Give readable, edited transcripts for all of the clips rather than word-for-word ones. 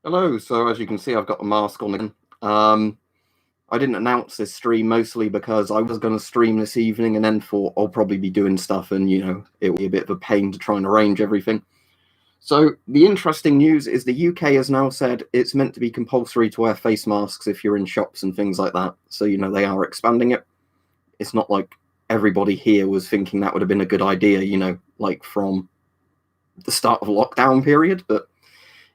Hello, so as you can see, I've got the mask on again. I didn't announce this stream mostly because I was going to stream this evening and then thought I'll probably be doing stuff and, it will be a bit of a pain to try and arrange everything. So the interesting news is the UK has now said it's meant to be compulsory to wear face masks if you're in shops and things like that. So, they are expanding it. It's not like everybody here was thinking that would have been a good idea, like from the start of a lockdown period, but,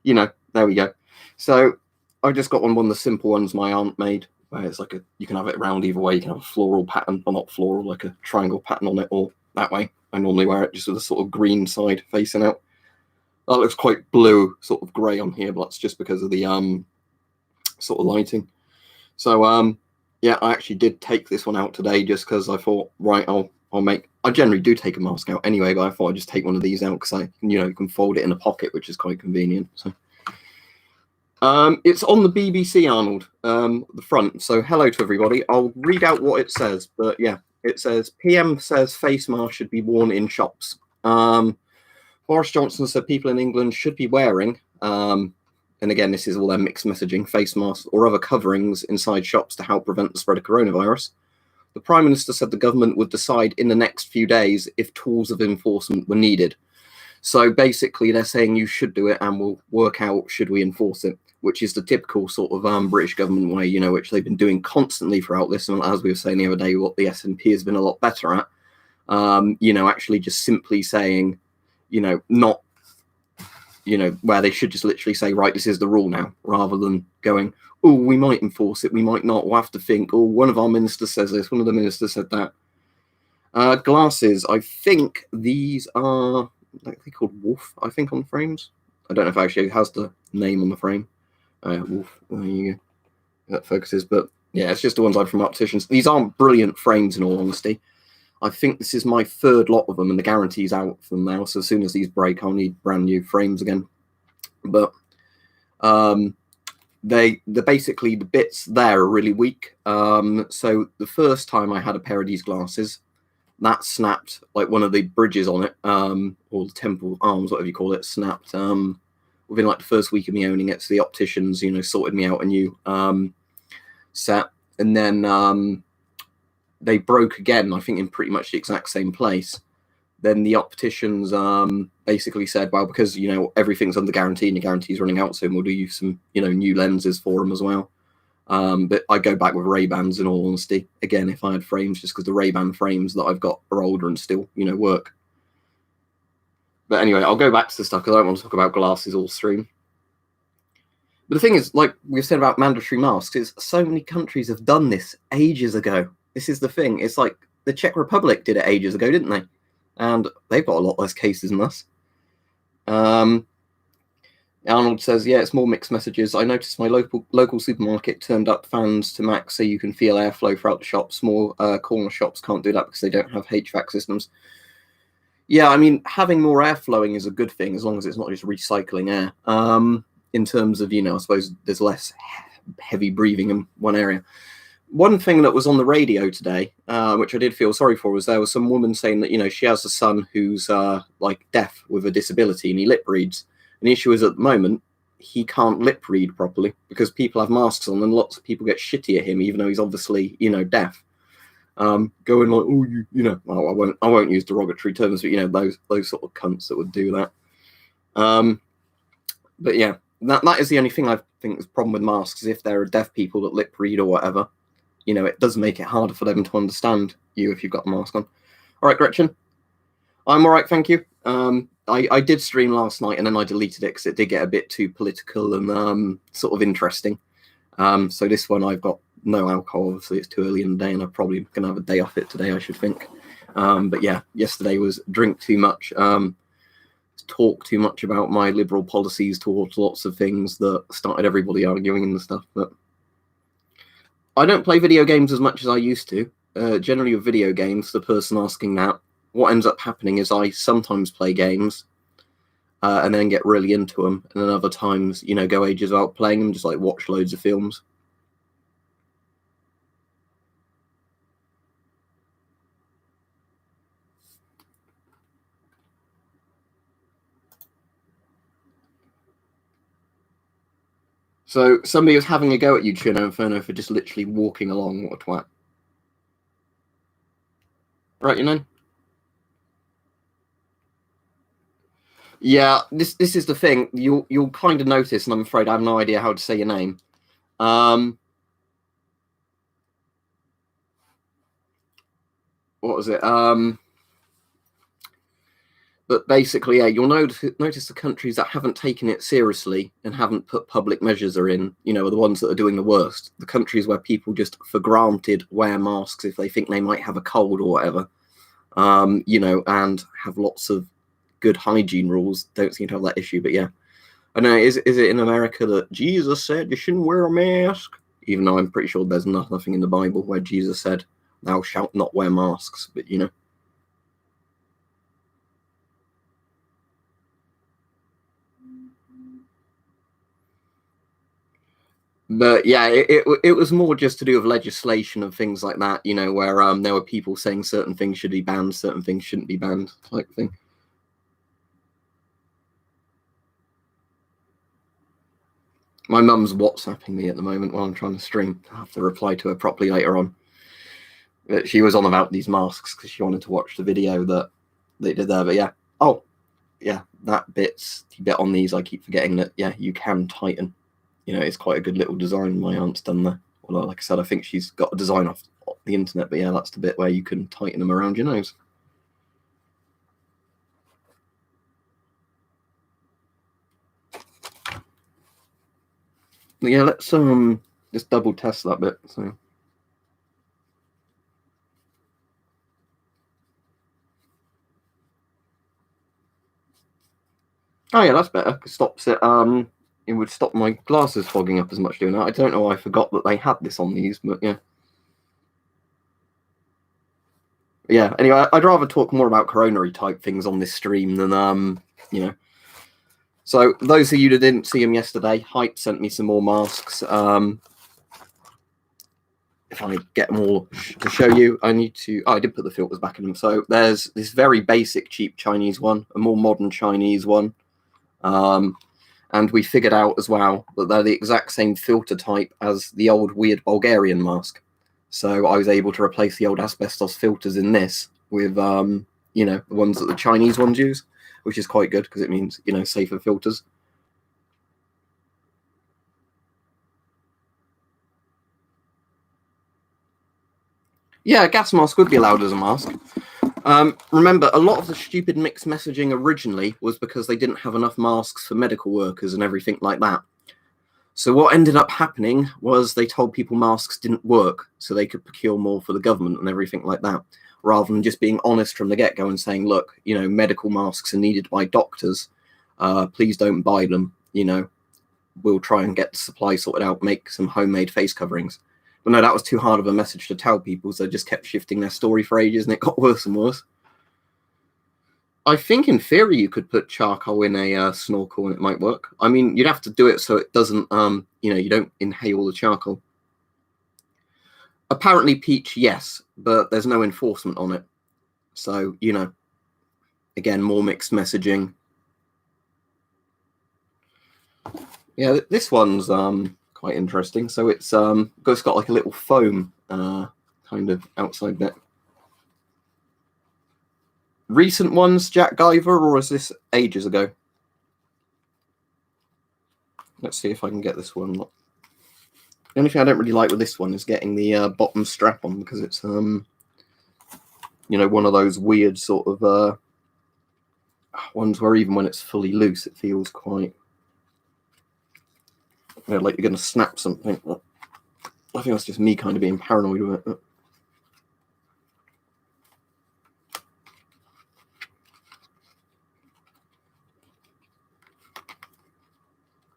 there we go. So I just got one of the simple ones my aunt made, where it's like you can have it around either way. You can have a floral pattern, or not floral, like a triangle pattern on it, or that way. I normally wear it just with a sort of green side facing out. That looks quite blue, sort of grey on here, but that's just because of the sort of lighting. So yeah, I actually did take this one out today just because I thought, right, I generally do take a mask out anyway, but I thought I'd just take one of these out because you can fold it in a pocket, which is quite convenient. So. It's on the BBC, Arnold, the front. So hello to everybody. I'll read out what it says, but yeah, it says PM says face masks should be worn in shops. Boris Johnson said people in England should be wearing, and again, this is all their mixed messaging, face masks or other coverings inside shops to help prevent the spread of coronavirus. The Prime Minister said the government would decide in the next few days if tools of enforcement were needed. So basically, they're saying you should do it and we'll work out should we enforce it, which is the typical sort of British government way, which they've been doing constantly throughout this. And as we were saying the other day, what the SNP has been a lot better at, actually just simply saying, not, where they should just literally say, right, this is the rule now, rather than going, oh, we might enforce it, we might not, we'll have to think, oh, one of our ministers says this, one of the ministers said that. Glasses, I think these are, they're called Wolf, I think, on the frames. I don't know if actually it has the name on the frame. Wolf, there you go. That focuses, but yeah, it's just the ones I've from opticians. These aren't brilliant frames, in all honesty. I think this is my third lot of them, and the guarantee's out from now. So as soon as these break, I'll need brand new frames again. But they're basically, the bits there are really weak. So the first time I had a pair of these glasses, that snapped, like one of the bridges on it, or the temple arms, whatever you call it, snapped within like the first week of me owning it. So the opticians, sorted me out a new set, and then they broke again, I think in pretty much the exact same place. Then the opticians basically said, well, because everything's under guarantee and the guarantee's running out soon, we'll do you some new lenses for them as well. But I go back with Ray-Bans, in all honesty, again, if I had frames, just because the Ray-Ban frames that I've got are older and still work. But anyway, I'll go back to the stuff because I don't want to talk about glasses all stream. But the thing is, like we've said about mandatory masks, is so many countries have done this ages ago. This is the thing. It's like the Czech Republic did it ages ago, didn't they? And they've got a lot less cases than us. Arnold says, yeah, it's more mixed messages. I noticed my local supermarket turned up fans to max so you can feel airflow throughout the shop. Small corner shops can't do that because they don't have HVAC systems. Yeah, I mean, having more air flowing is a good thing as long as it's not just recycling air. In terms of, I suppose there's less heavy breathing in one area. One thing that was on the radio today, which I did feel sorry for, was there was some woman saying that, she has a son who's like deaf with a disability and he lip reads. And the issue is at the moment, he can't lip read properly because people have masks on and lots of people get shitty at him, even though he's obviously, deaf. Going like, oh, well, I won't use derogatory terms, but those sort of cunts that would do that. But yeah, that is the only thing I think is a problem with masks. Is if there are deaf people that lip read or whatever, it does make it harder for them to understand you if you've got a mask on. All right, Gretchen, I'm all right, thank you. I did stream last night and then I deleted it because it did get a bit too political and sort of interesting. So this one I've got no alcohol, obviously it's too early in the day and I'm probably going to have a day off it today, I should think. But yeah, yesterday was drink too much, talk too much about my liberal policies towards lots of things that started everybody arguing and stuff. But I don't play video games as much as I used to. Generally with video games, the person asking that, what ends up happening is I sometimes play games and then get really into them, and then other times, go ages without playing them, just like watch loads of films. So somebody was having a go at you, Chino Inferno, for just literally walking along. What a twat. Right, you know? Yeah, this is the thing. You'll kind of notice, and I'm afraid I have no idea how to say your name. What was it? But basically, yeah, you'll notice the countries that haven't taken it seriously and haven't put public measures in, are the ones that are doing the worst. The countries where people just for granted wear masks if they think they might have a cold or whatever, and have lots of good hygiene rules, don't seem to have that issue. But yeah, I know, is it in America that Jesus said you shouldn't wear a mask? Even though I'm pretty sure there's nothing in the Bible where Jesus said, thou shalt not wear masks, but But yeah, it was more just to do with legislation and things like that, where there were people saying certain things should be banned, certain things shouldn't be banned, type thing. My mum's WhatsApping me at the moment while I'm trying to stream. I'll have to reply to her properly later on. But she was on about these masks because she wanted to watch the video that they did there. But yeah, that bit on these, I keep forgetting that, yeah, you can tighten. It's quite a good little design my aunt's done there. Well, like I said, I think she's got a design off the internet, but yeah, that's the bit where you can tighten them around your nose. But yeah, let's just double test that bit. So. Oh yeah, that's better. It stops it. It would stop my glasses fogging up as much doing that. I don't know why I forgot that they had this on these, but yeah. Yeah, anyway, I'd rather talk more about coronary type things on this stream than, So those of you that didn't see them yesterday, Hype sent me some more masks. If I get them all to show you, I need to... Oh, I did put the filters back in them. So there's this very basic, cheap Chinese one, a more modern Chinese one. And we figured out as well that they're the exact same filter type as the old weird Bulgarian mask. So I was able to replace the old asbestos filters in this with, the ones that the Chinese ones use, which is quite good because it means, safer filters. Yeah, a gas mask would be allowed as a mask. Remember, a lot of the stupid mixed messaging originally was because they didn't have enough masks for medical workers and everything like that. So what ended up happening was they told people masks didn't work, so they could procure more for the government and everything like that, rather than just being honest from the get-go and saying, look, medical masks are needed by doctors. Please don't buy them. We'll try and get the supply sorted out, make some homemade face coverings. But no, that was too hard of a message to tell people, so they just kept shifting their story for ages, and it got worse and worse. I think in theory you could put charcoal in a snorkel and it might work. I mean, you'd have to do it so it doesn't, you don't inhale the charcoal. Apparently peach, yes, but there's no enforcement on it. So, again, more mixed messaging. Yeah, this one's quite interesting. So it's got like a little foam kind of outside bit. Recent ones, Jack Guyver, or is this ages ago? Let's see if I can get this one. The only thing I don't really like with this one is getting the bottom strap on, because it's one of those weird sort of ones where even when it's fully loose, it feels quite like you're going to snap something. I think that's just me kind of being paranoid with it.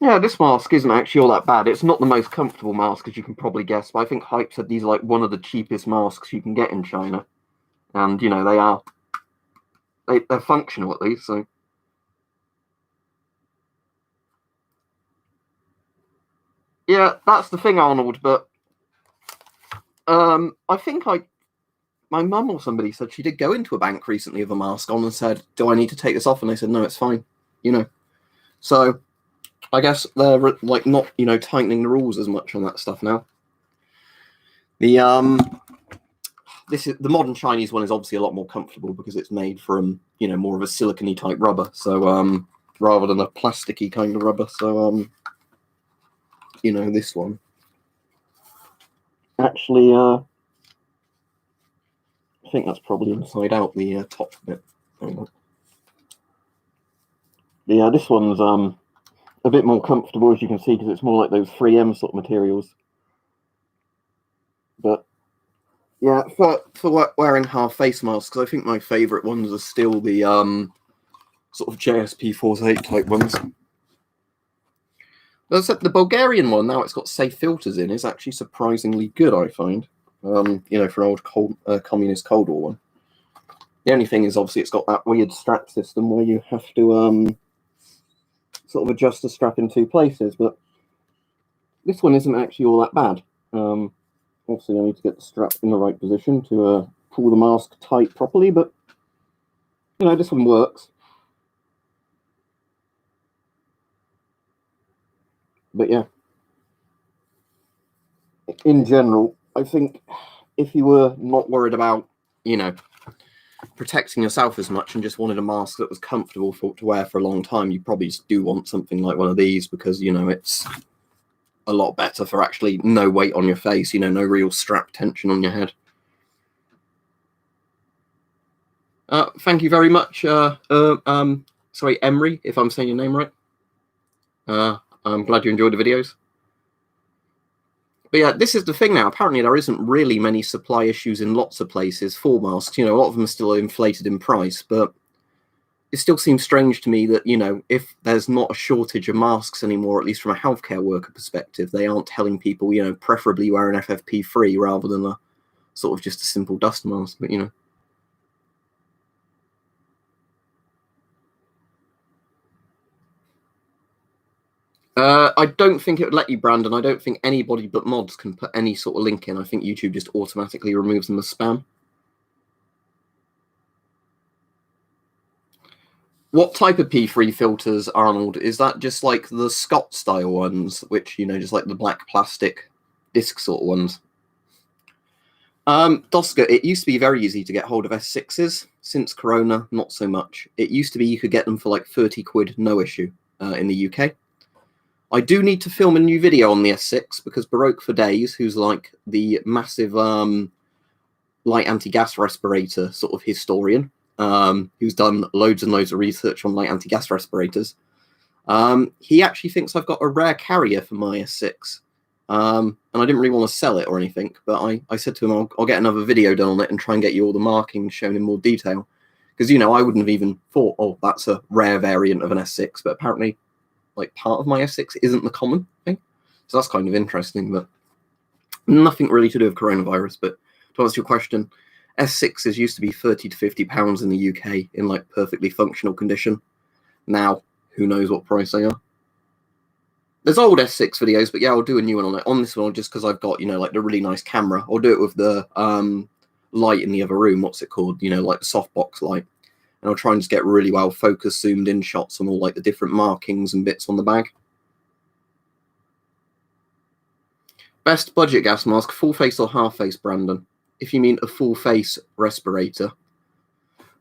Yeah, this mask isn't actually all that bad. It's not the most comfortable mask, as you can probably guess, but I think Hype said these are like one of the cheapest masks you can get in China. And, they're functional at least, so. Yeah, that's the thing, Arnold, but I think my mum or somebody said she did go into a bank recently with a mask on and said, do I need to take this off? And they said, no, it's fine, So I guess they're like not, you know, tightening the rules as much on that stuff now. The the modern Chinese one is obviously a lot more comfortable because it's made from, you know, more of a silicone-y type rubber. So rather than a plasticky kind of rubber. So you know, this one actually I think that's probably inside out, the top bit. Yeah, this one's a bit more comfortable, as you can see, because it's more like those 3M sort of materials. But yeah, for wearing half face masks, I think my favourite ones are still the sort of JSP 48 type ones. The Bulgarian one, now it's got safe filters in, is actually surprisingly good, I find. You know, for an old communist Cold War one. The only thing is, obviously, it's got that weird strap system where you have to sort of adjust the strap in 2 places, but this one isn't actually all that bad. Obviously, I need to get the strap in the right position to pull the mask tight properly, but, you know, this one works. But yeah, in general, I think if you were not worried about, you know, protecting yourself as much and just wanted a mask that was comfortable to wear for a long time, you probably do want something like one of these, because, you know, it's a lot better for actually no weight on your face, you know, no real strap tension on your head. Thank you very much, sorry, Emery, if I'm saying your name right. I'm glad you enjoyed the videos. But yeah, this is the thing now. Apparently, there isn't really many supply issues in lots of places for masks. You know, a lot of them are still inflated in price, but it still seems strange to me that, you know, if there's not a shortage of masks anymore, at least from a healthcare worker perspective, they aren't telling people, you know, preferably wear an FFP3 rather than a sort of just a simple dust mask. But, you know. I don't think it would let you, Brandon. I don't think anybody but mods can put any sort of link in. I think YouTube just automatically removes them as spam. What type of P3 filters, Arnold? Is that just like the Scott style ones, which, you know, just like the black plastic disc sort of ones? Doska, it used to be very easy to get hold of S6s. Since Corona, not so much. It used to be you could get them for like 30 quid, no issue, in the UK. I do need to film a new video on the S6 because Baroque for Days, who's like the massive light anti-gas respirator sort of historian, who's done loads and loads of research on light anti-gas respirators, he actually thinks I've got a rare carrier for my S6. And I didn't really want to sell it or anything, but I said to him, I'll get another video done on it and try and get you all the markings shown in more detail. Because, you know, I wouldn't have even thought, oh, that's a rare variant of an S6, but apparently, like, part of my S6 isn't the common thing. So that's kind of interesting, but nothing really to do with coronavirus. But to answer your question, S6s used to be 30 to 50 pounds in the UK in, like, perfectly functional condition. Now, who knows what price they are. There's old S6 videos, but yeah, I'll do a new one on it. On this one, just because I've got, you know, like the really nice camera. I'll do it with the light in the other room. What's it called? You know, like the softbox light. And I'll try and just get really well focused, zoomed in shots on all like the different markings and bits on the bag. Best budget gas mask, full face or half face, Brandon? If you mean a full face respirator,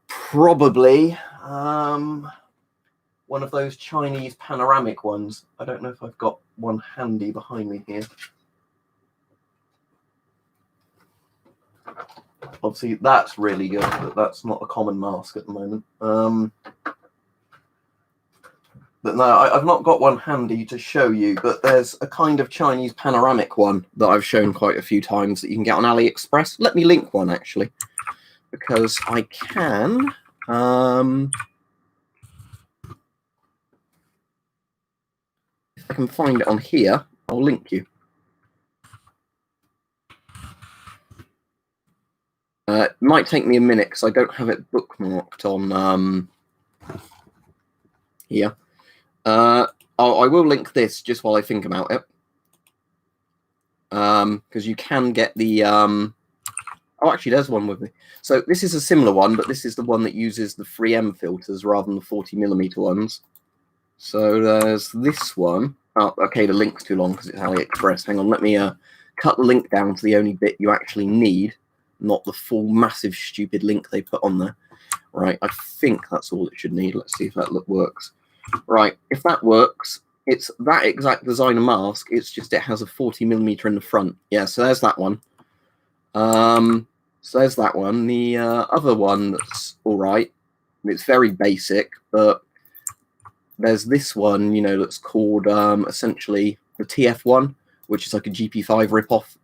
probably one of those Chinese panoramic ones. I don't know if I've got one handy behind me here. Obviously, that's really good, but that's not a common mask at the moment. But no, I've not got one handy to show you, but there's a kind of Chinese panoramic one that I've shown quite a few times that you can get on AliExpress. Let me link one, actually, because I can. If I can find it on here, I'll link you. It might take me a minute because I don't have it bookmarked on here. I will link this just while I think about it. Because you can get the... oh, actually, there's one with me. So this is a similar one, but this is the one that uses the 3M filters rather than the 40mm ones. So there's this one. Oh, okay, the link's too long because it's AliExpress. Hang on, let me cut the link down to the only bit you actually need, not the full massive stupid link they put on there. Right, I think that's all it should need. Let's see if that works. Right, if that works, it's that exact design of mask. It's just it has a 40mm in the front. Yeah, so there's that one. So there's that one. The other one that's all right. It's very basic, but there's this one, you know, that's called essentially the TF1, which is like a GP5 ripoff,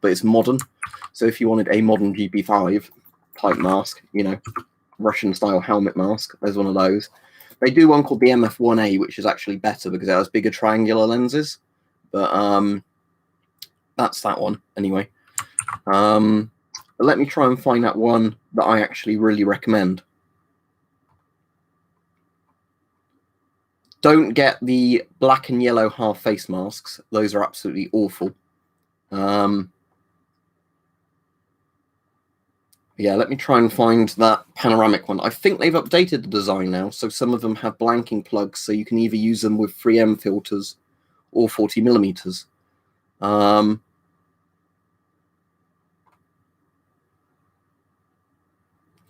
but it's modern. So if you wanted a modern GP5 type mask, you know, Russian style helmet mask, there's one of those. They do one called the MF1A, which is actually better because it has bigger triangular lenses. But that's that one anyway. Let me try and find that one that I actually really recommend. Don't get the black and yellow half face masks. Those are absolutely awful. Yeah, let me try and find that panoramic one. I think they've updated the design now, so some of them have blanking plugs, so you can either use them with 3M filters or 40mm.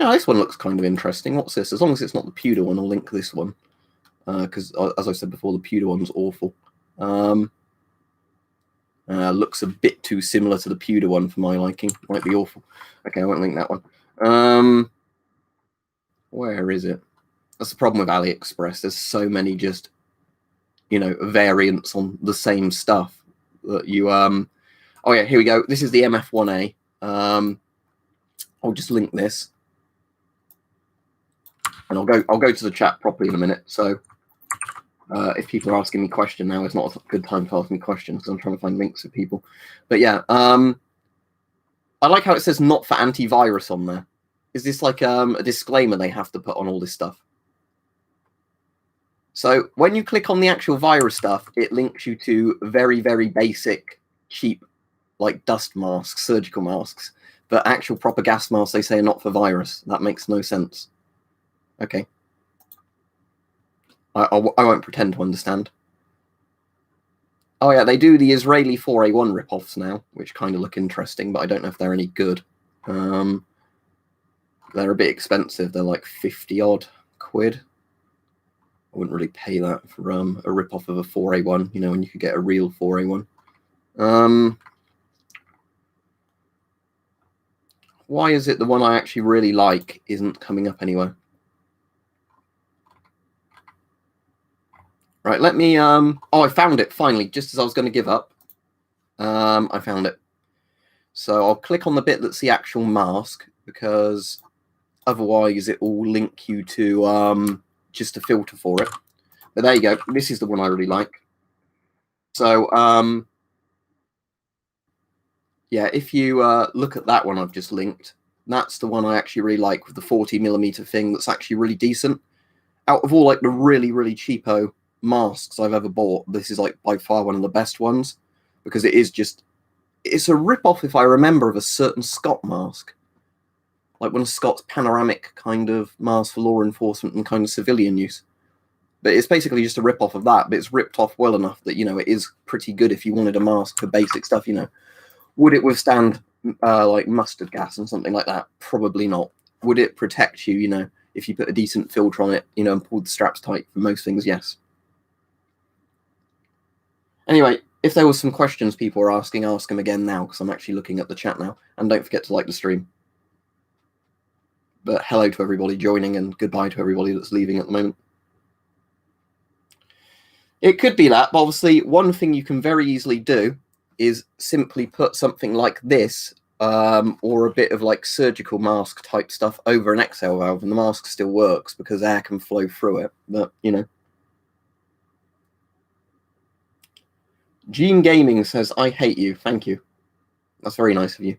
Yeah, this one looks kind of interesting. What's this? As long as it's not the pewter one, I'll link this one. Because, as I said before, the pewter one's awful. Looks a bit too similar to the pewter one for my liking. Might be awful. Okay, I won't link that one. Where is it? That's the problem with AliExpress. There's so many just, you know, variants on the same stuff that you oh yeah, here we go. This is the MF1A. I'll just link this, and I'll go to the chat properly in a minute. So if people are asking me questions now, it's not a good time to ask me questions because I'm trying to find links for people. But yeah, I like how it says not for antivirus on there. Is this like a disclaimer they have to put on all this stuff? So when you click on the actual virus stuff, it links you to very, very basic, cheap, like dust masks, surgical masks. But actual proper gas masks, they say, are not for virus. That makes no sense. Okay. I won't pretend to understand. Oh yeah, they do the Israeli 4A1 ripoffs now, which kind of look interesting, but I don't know if they're any good. They're a bit expensive. They're like 50-odd quid. I wouldn't really pay that for a ripoff of a 4A1, you know, when you could get a real 4A1. Why is it the one I actually really like isn't coming up anywhere? Right, let me, oh, I found it finally, just as I was going to give up. I found it. So I'll click on the bit that's the actual mask, because otherwise it will link you to just a filter for it. But there you go. This is the one I really like. So, yeah, if you look at that one I've just linked, that's the one I actually really like with the 40mm thing that's actually really decent. Out of all like the really, really cheapo masks I've ever bought, this is like by far one of the best ones, because it is just, it's a rip-off, if I remember, of a certain Scott mask. Like one of Scott's panoramic kind of mask for law enforcement and kind of civilian use. But it's basically just a rip-off of that, but it's ripped off well enough that, you know, it is pretty good if you wanted a mask for basic stuff, you know. Would it withstand like mustard gas and something like that? Probably not. Would it protect you, you know, if you put a decent filter on it, you know, and pulled the straps tight? For most things, yes. Anyway, if there was some questions people are asking, ask them again now, because I'm actually looking at the chat now. And don't forget to like the stream. But hello to everybody joining, and goodbye to everybody that's leaving at the moment. It could be that, but obviously one thing you can very easily do is simply put something like this, or a bit of like surgical mask type stuff over an exhale valve, and the mask still works because air can flow through it. But, you know. Gene Gaming says, I hate you. Thank you. That's very nice of you.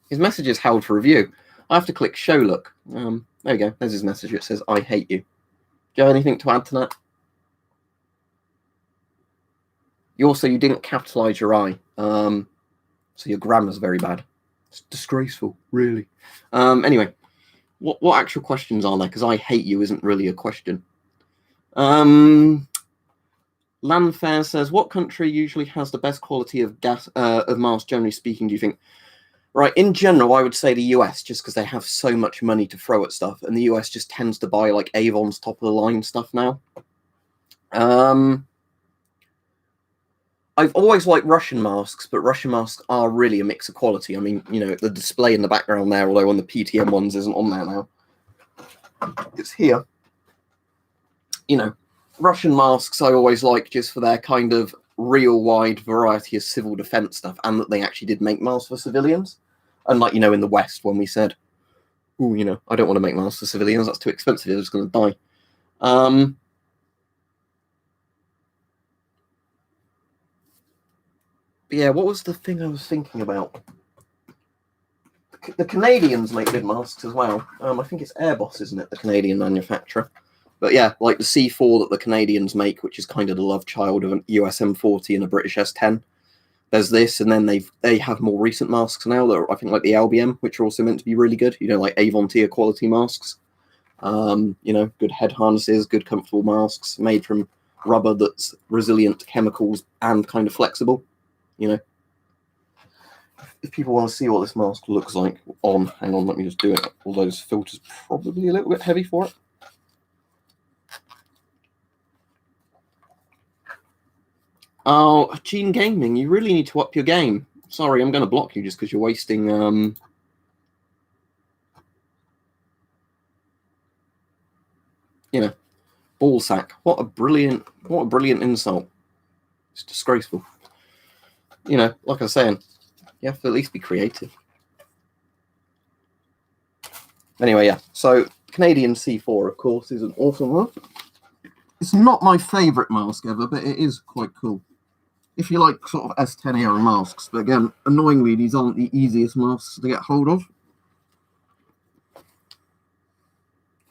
His message is held for review. I have to click show look. There we go. There's his message. It says, I hate you. Do you have anything to add to that? You didn't capitalize your I. So your grammar's very bad. It's disgraceful, really. Anyway, what actual questions are there? Because I hate you isn't really a question. Landfair says, what country usually has the best quality of mask, generally speaking, do you think? Right, in general, I would say the US, just because they have so much money to throw at stuff, and the US just tends to buy like Avon's top of the line stuff now. I've always liked Russian masks, but Russian masks are really a mix of quality. I mean, you know, the display in the background there, although on the PTM ones isn't on there now. It's here. You know, Russian masks I always like just for their kind of real wide variety of civil defense stuff, and that they actually did make masks for civilians. Unlike, you know, in the West when we said, oh, you know, I don't want to make masks for civilians, that's too expensive, they're just going to die. But yeah, what was the thing I was thinking about? The Canadians make good masks as well. I think it's Airbus, isn't it, the Canadian manufacturer? But yeah, like the C4 that the Canadians make, which is kind of the love child of an US M40 and a British S10. There's this, and then they have more recent masks now that are, I think, like the LBM, which are also meant to be really good. You know, like Avon tier quality masks. You know, good head harnesses, good comfortable masks made from rubber that's resilient to chemicals and kind of flexible. You know, if people want to see what this mask looks like on, hang on, let me just do it. Although this filter's probably a little bit heavy for it. Oh, Gene Gaming, you really need to up your game. Sorry, I'm going to block you just because you're wasting. You know, ball sack. What a brilliant insult. It's disgraceful. You know, like I was saying, you have to at least be creative. Anyway, yeah. So Canadian C4, of course, is an awesome one. It's not my favourite mask ever, but it is quite cool. If you like sort of S10 era masks, but again, annoyingly, these aren't the easiest masks to get hold of.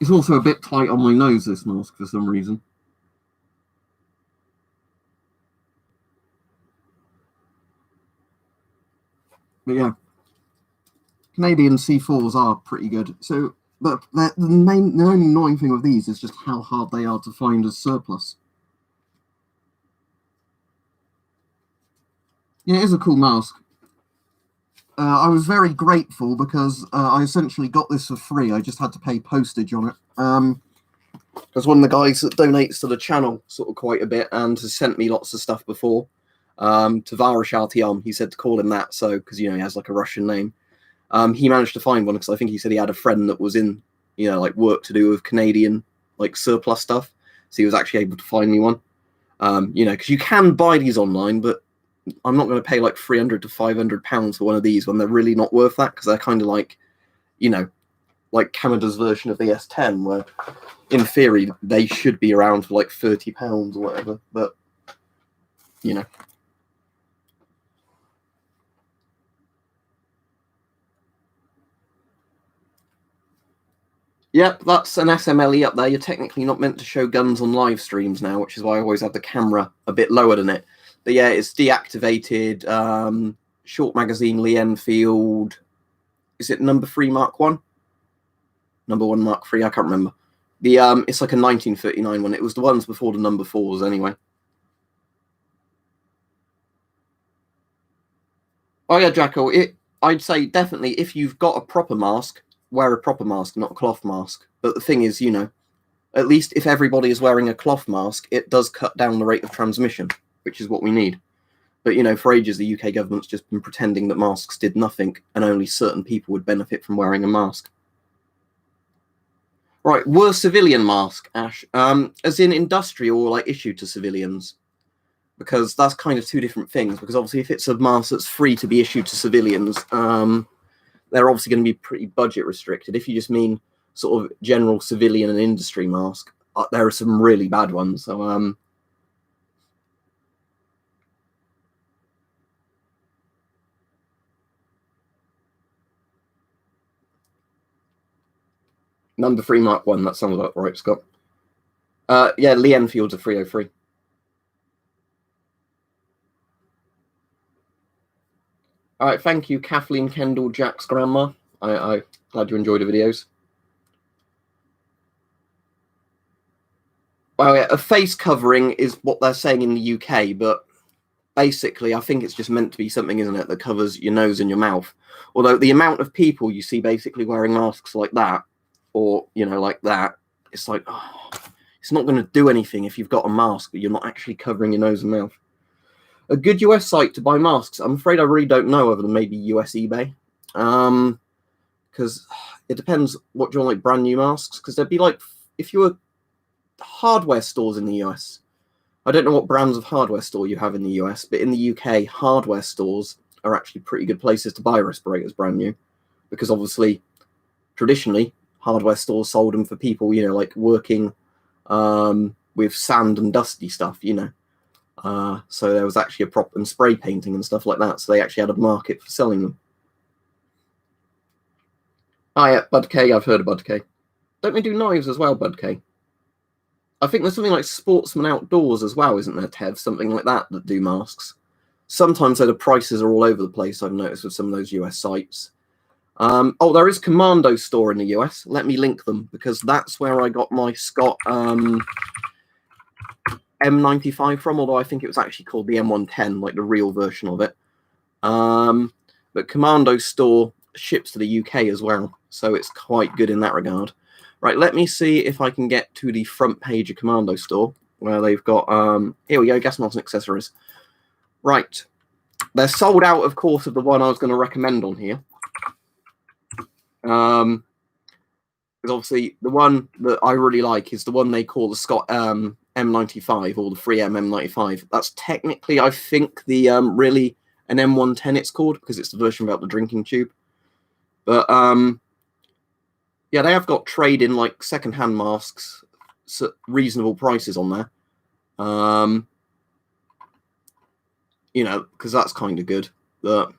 It's also a bit tight on my nose, this mask, for some reason. But yeah, Canadian C4s are pretty good. So, but the only annoying thing with these is just how hard they are to find as surplus. Yeah, it is a cool mask. I was very grateful because I essentially got this for free. I just had to pay postage on it. Because one of the guys that donates to the channel sort of quite a bit and has sent me lots of stuff before. Tavarish Artyom, he said to call him that, so because, you know, he has like a Russian name. He managed to find one because I think he said he had a friend that was in, you know, like work to do with Canadian like surplus stuff, so he was actually able to find me one. You know, because you can buy these online, but I'm not going to pay like £300 to £500 for one of these when they're really not worth that, because they're kind of like, you know, like Canada's version of the S10, where in theory they should be around for like £30 or whatever, but you know. Yep, that's an SMLE up there. You're technically not meant to show guns on live streams now, which is why I always have the camera a bit lower than it. But yeah, it's deactivated. Short magazine Lee Enfield. Is it number 3 Mark 1? Number 1 Mark 3, I can't remember. The it's like a 1939 one. It was the ones before the number 4s anyway. Oh yeah, Jacko, I'd say definitely if you've got a proper mask, wear a proper mask, not a cloth mask. But the thing is, you know, at least if everybody is wearing a cloth mask, it does cut down the rate of transmission, which is what we need. But, you know, for ages, the UK government's just been pretending that masks did nothing and only certain people would benefit from wearing a mask. Right, were civilian mask, Ash, as in industrial or like issued to civilians? Because that's kind of two different things. Because obviously if it's a mask that's free to be issued to civilians, they're obviously going to be pretty budget restricted. If you just mean sort of general civilian and industry mask, there are some really bad ones. So, number 3 Mark 1, that sounds about right, Scott. Yeah, Lee Enfield's a 303. All right, thank you, Kathleen Kendall, Jack's grandma. I glad you enjoyed the videos. Well, yeah, a face covering is what they're saying in the UK, but basically, I think it's just meant to be something, isn't it, that covers your nose and your mouth. Although the amount of people you see basically wearing masks like that, or, you know, like that, it's like, oh, it's not going to do anything if you've got a mask, but you're not actually covering your nose and mouth. A good US site to buy masks, I'm afraid I really don't know, other than maybe US eBay. Because it depends what you want, like brand new masks. Because there'd be like, if you were hardware stores in the US, I don't know what brands of hardware store you have in the US, but in the UK, hardware stores are actually pretty good places to buy respirators brand new. Because obviously, traditionally, hardware stores sold them for people, you know, like working with sand and dusty stuff, you know. So there was actually a prop and spray painting and stuff like that. So they actually had a market for selling them. Oh yeah, Bud K, I've heard of Bud K. Don't they do knives as well, Bud K? I think there's something like Sportsman Outdoors as well, isn't there, Tev? Something like that do masks. Sometimes though the prices are all over the place, I've noticed with some of those US sites. Oh, there is Commando Store in the US. Let me link them, because that's where I got my Scott M95 from, although I think it was actually called the M110, like the real version of it. But Commando Store ships to the UK as well, so it's quite good in that regard. Right, let me see if I can get to the front page of Commando Store, where they've got, here we go, gas masks and accessories. Right, they're sold out, of course, of the one I was going to recommend on here. Because obviously the one that I really like is the one they call the Scott M95, or the 3M M95. That's technically, I think, the really an M110 it's called, because it's the version without the drinking tube. But yeah, they have got trade in like second-hand masks, so reasonable prices on there. You know, because that's kind of good. But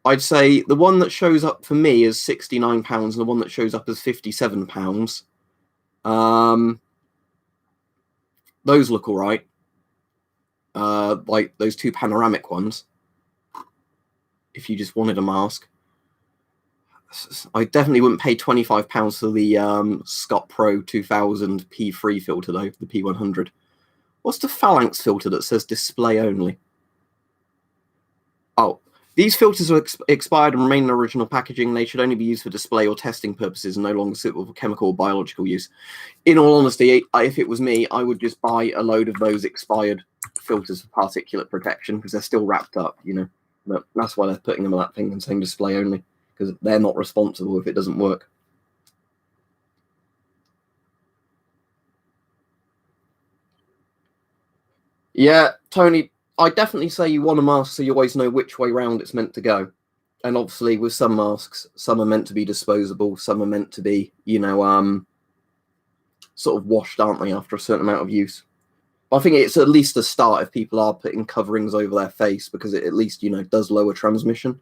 I'd say the one that shows up for me is £69, and the one that shows up as £57. Those look all right. Like those two panoramic ones. If you just wanted a mask, I definitely wouldn't pay £25 for the Scott Pro 2000 P3 filter though, the P100. What's the Phalanx filter that says display only? Oh, these filters are expired and remain in original packaging. They should only be used for display or testing purposes and no longer suitable for chemical or biological use. In all honesty, if it was me, I would just buy a load of those expired filters for particulate protection, because they're still wrapped up, you know. But that's why they're putting them on that thing and saying display only, because they're not responsible if it doesn't work. Yeah, Tony, I definitely say you want a mask so you always know which way round it's meant to go. And obviously with some masks, some are meant to be disposable, some are meant to be, you know, sort of washed, aren't they, after a certain amount of use. I think it's at least a start if people are putting coverings over their face, because it at least, you know, does lower transmission.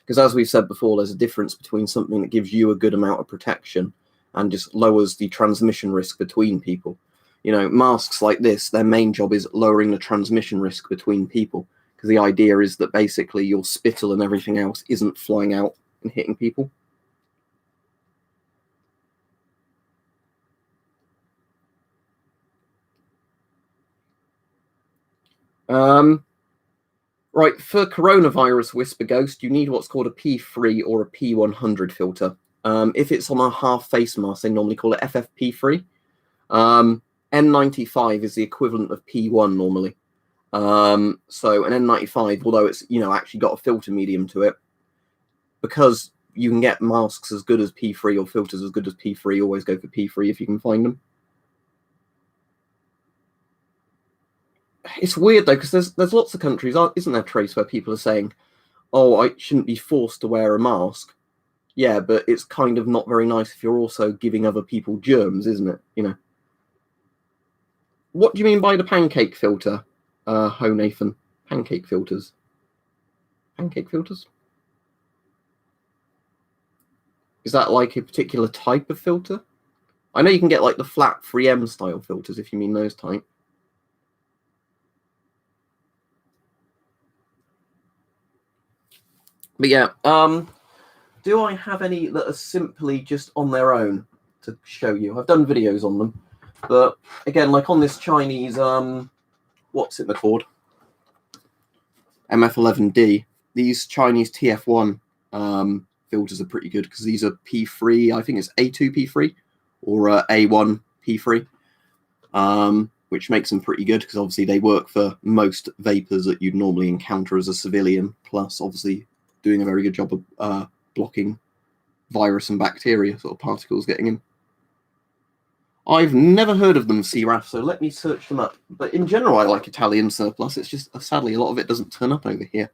Because as we've said before, there's a difference between something that gives you a good amount of protection and just lowers the transmission risk between people. You know, masks like this, their main job is lowering the transmission risk between people, because the idea is that basically your spittle and everything else isn't flying out and hitting people. Right, for coronavirus Whisper Ghost, you need what's called a P3 or a P100 filter. If it's on a half face mask, they normally call it FFP3. N95 is the equivalent of P1 normally. So an N95, although it's, you know, actually got a filter medium to it, because you can get masks as good as P3 or filters as good as P3, always go for P3 if you can find them. It's weird though, because there's lots of countries, isn't there, Trace, where people are saying, oh, I shouldn't be forced to wear a mask. Yeah, but it's kind of not very nice if you're also giving other people germs, isn't it? You know. What do you mean by the pancake filter, Ho Nathan? Pancake filters. Pancake filters? Is that like a particular type of filter? I know you can get like the flat 3M style filters if you mean those type. But yeah, do I have any that are simply just on their own to show you? I've done videos on them. But again, like on this Chinese, what's it called? MF11D. These Chinese TF1 filters are pretty good because these are P3. I think it's A2 P3 or A1 P3, which makes them pretty good because obviously they work for most vapors that you'd normally encounter as a civilian. Plus, obviously, doing a very good job of blocking virus and bacteria sort of particles getting in. I've never heard of them, CRAF, so let me search them up. But in general, I like Italian surplus. It's just, sadly, a lot of it doesn't turn up over here.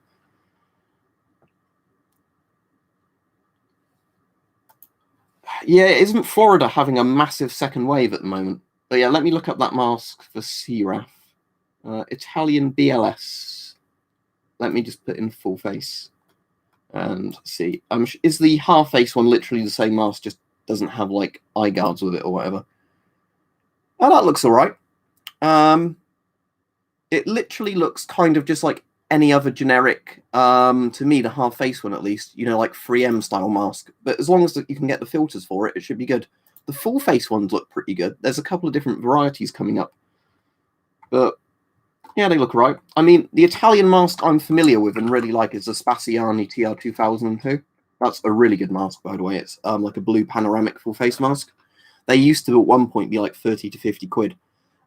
Yeah, isn't Florida having a massive second wave at the moment? But yeah, let me look up that mask for CRAF. Italian BLS. Let me just put in full face and see. Is the half face one literally the same mask, just doesn't have like eye guards with it or whatever? Oh, that looks all right. It literally looks kind of just like any other generic, to me, the half face one at least, you know, like 3M style mask. But as long as you can get the filters for it, it should be good. The full face ones look pretty good. There's a couple of different varieties coming up. But yeah, they look right. I mean, the Italian mask I'm familiar with and really like is the Spaziani TR2002. That's a really good mask, by the way. It's like a blue panoramic full face mask. They used to at one point be like 30 to 50 quid.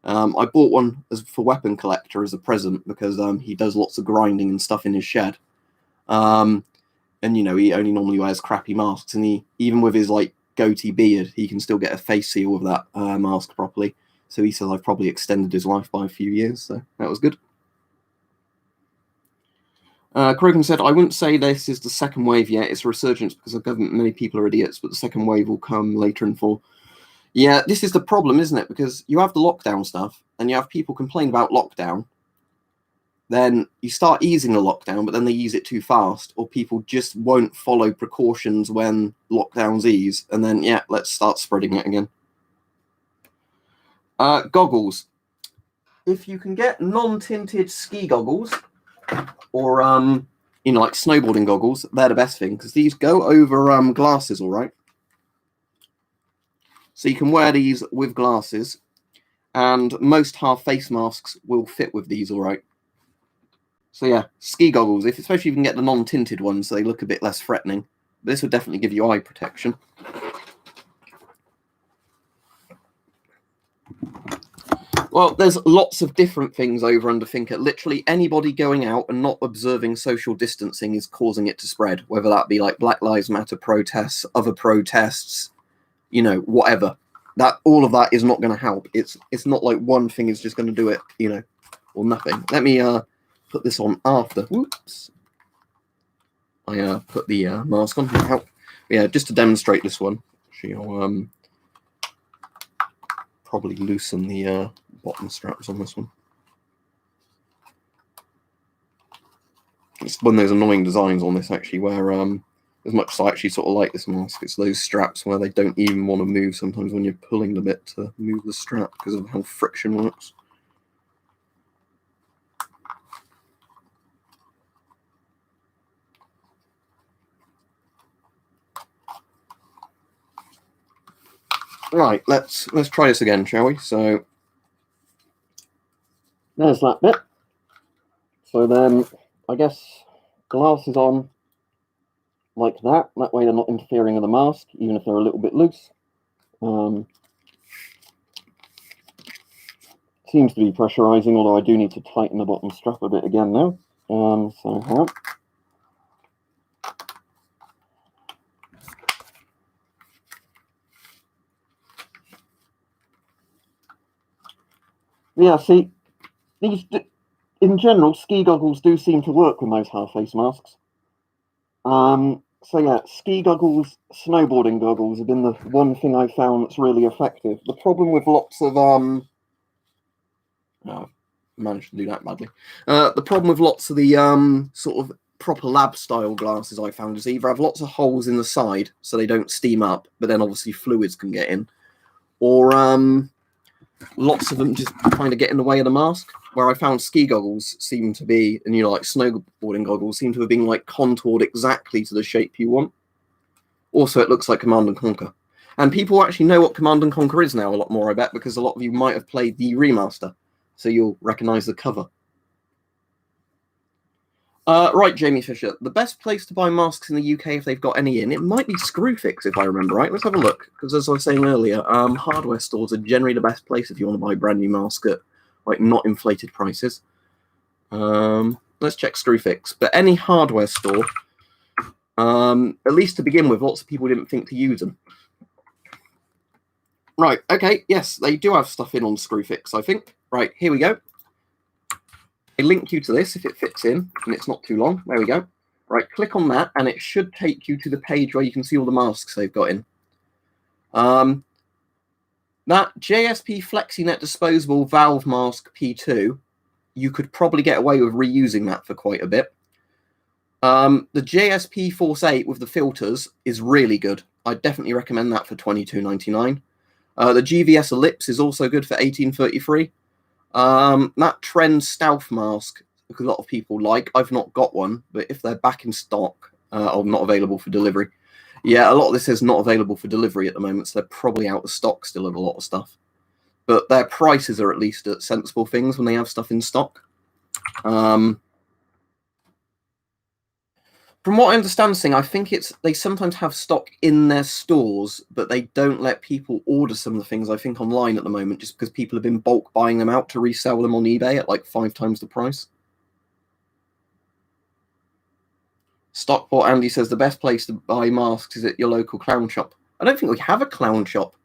I bought one for weapon collector as a present because he does lots of grinding and stuff in his shed. And, you know, he only normally wears crappy masks. And he, even with his like goatee beard, he can still get a face seal with that mask properly. So he said I've probably extended his life by a few years. So that was good. Krogan said, I wouldn't say this is the second wave yet. It's a resurgence because the government, many people are idiots, but the second wave will come later in fall. Yeah, this is the problem, isn't it? Because you have the lockdown stuff and you have people complain about lockdown. Then you start easing the lockdown, but then they ease it too fast, or people just won't follow precautions when lockdowns ease. And then, yeah, let's start spreading it again. Goggles. If you can get non-tinted ski goggles or, you know, like snowboarding goggles, they're the best thing because these go over glasses, all right? So you can wear these with glasses, and most half face masks will fit with these, all right? So yeah, ski goggles, especially if you can get the non-tinted ones, so they look a bit less threatening. This would definitely give you eye protection. Well, there's lots of different things over Underthinker. Literally anybody going out and not observing social distancing is causing it to spread, whether that be like Black Lives Matter protests, other protests, you know, whatever. That all of that is not going to help. It's not like one thing is just going to do it, you know, or nothing. Let me put this on after. Whoops. I put the mask on. Yeah, just to demonstrate this one. Actually, I'll probably loosen the bottom straps on this one. It's one of those annoying designs on this actually, where as much as I actually sort of like this mask, it's those straps where they don't even want to move sometimes when you're pulling the bit to move the strap because of how friction works. Right, let's try this again, shall we? So there's that bit. So then I guess glasses on like that. That way they're not interfering with the mask, even if they're a little bit loose. Seems to be pressurizing, although I do need to tighten the bottom strap a bit again now. So hang on. Yeah, see, these in general, ski goggles do seem to work with those half-face masks. So yeah, ski goggles, snowboarding goggles have been the one thing I've found that's really effective. The problem with lots of oh, I managed to do that badly. The problem with lots of the sort of proper lab style glasses I found is they either have lots of holes in the side so they don't steam up, but then obviously fluids can get in, or lots of them just kind of get in the way of the mask. Where I found ski goggles seem to be, and you know, like snowboarding goggles seem to have been like contoured exactly to the shape you want. Also, it looks like Command and Conquer. And people actually know what Command and Conquer is now a lot more, I bet, because a lot of you might have played the remaster, so you'll recognise the cover. Right, Jamie Fisher. The best place to buy masks in the UK, if they've got any in, it might be Screwfix, if I remember right. Let's have a look, because as I was saying earlier, hardware stores are generally the best place if you want to buy a brand new mask at, like, not inflated prices. Let's check Screwfix. But any hardware store, at least to begin with, lots of people didn't think to use them. Right, okay, yes, they do have stuff in on Screwfix, I think. Right, here we go. I link you to this if it fits in, and it's not too long. There we go. Right, click on that, and it should take you to the page where you can see all the masks they've got in. That JSP FlexiNet disposable valve mask P2, you could probably get away with reusing that for quite a bit. The JSP Force 8 with the filters is really good. I'd definitely recommend that for $22.99. The GVS Ellipse is also good for $18.33. That Trend Stealth mask, because a lot of people like. I've not got one, but if they're back in stock, or not available for delivery. Yeah, a lot of this is not available for delivery at the moment, so they're probably out of stock still of a lot of stuff. But their prices are at least at sensible things when they have stuff in stock. From what I understand, I think they sometimes have stock in their stores, but they don't let people order some of the things, I think, online at the moment, just because people have been bulk buying them out to resell them on eBay at like 5 times the price. Stockport Andy says the best place to buy masks is at your local clown shop. I don't think we have a clown shop.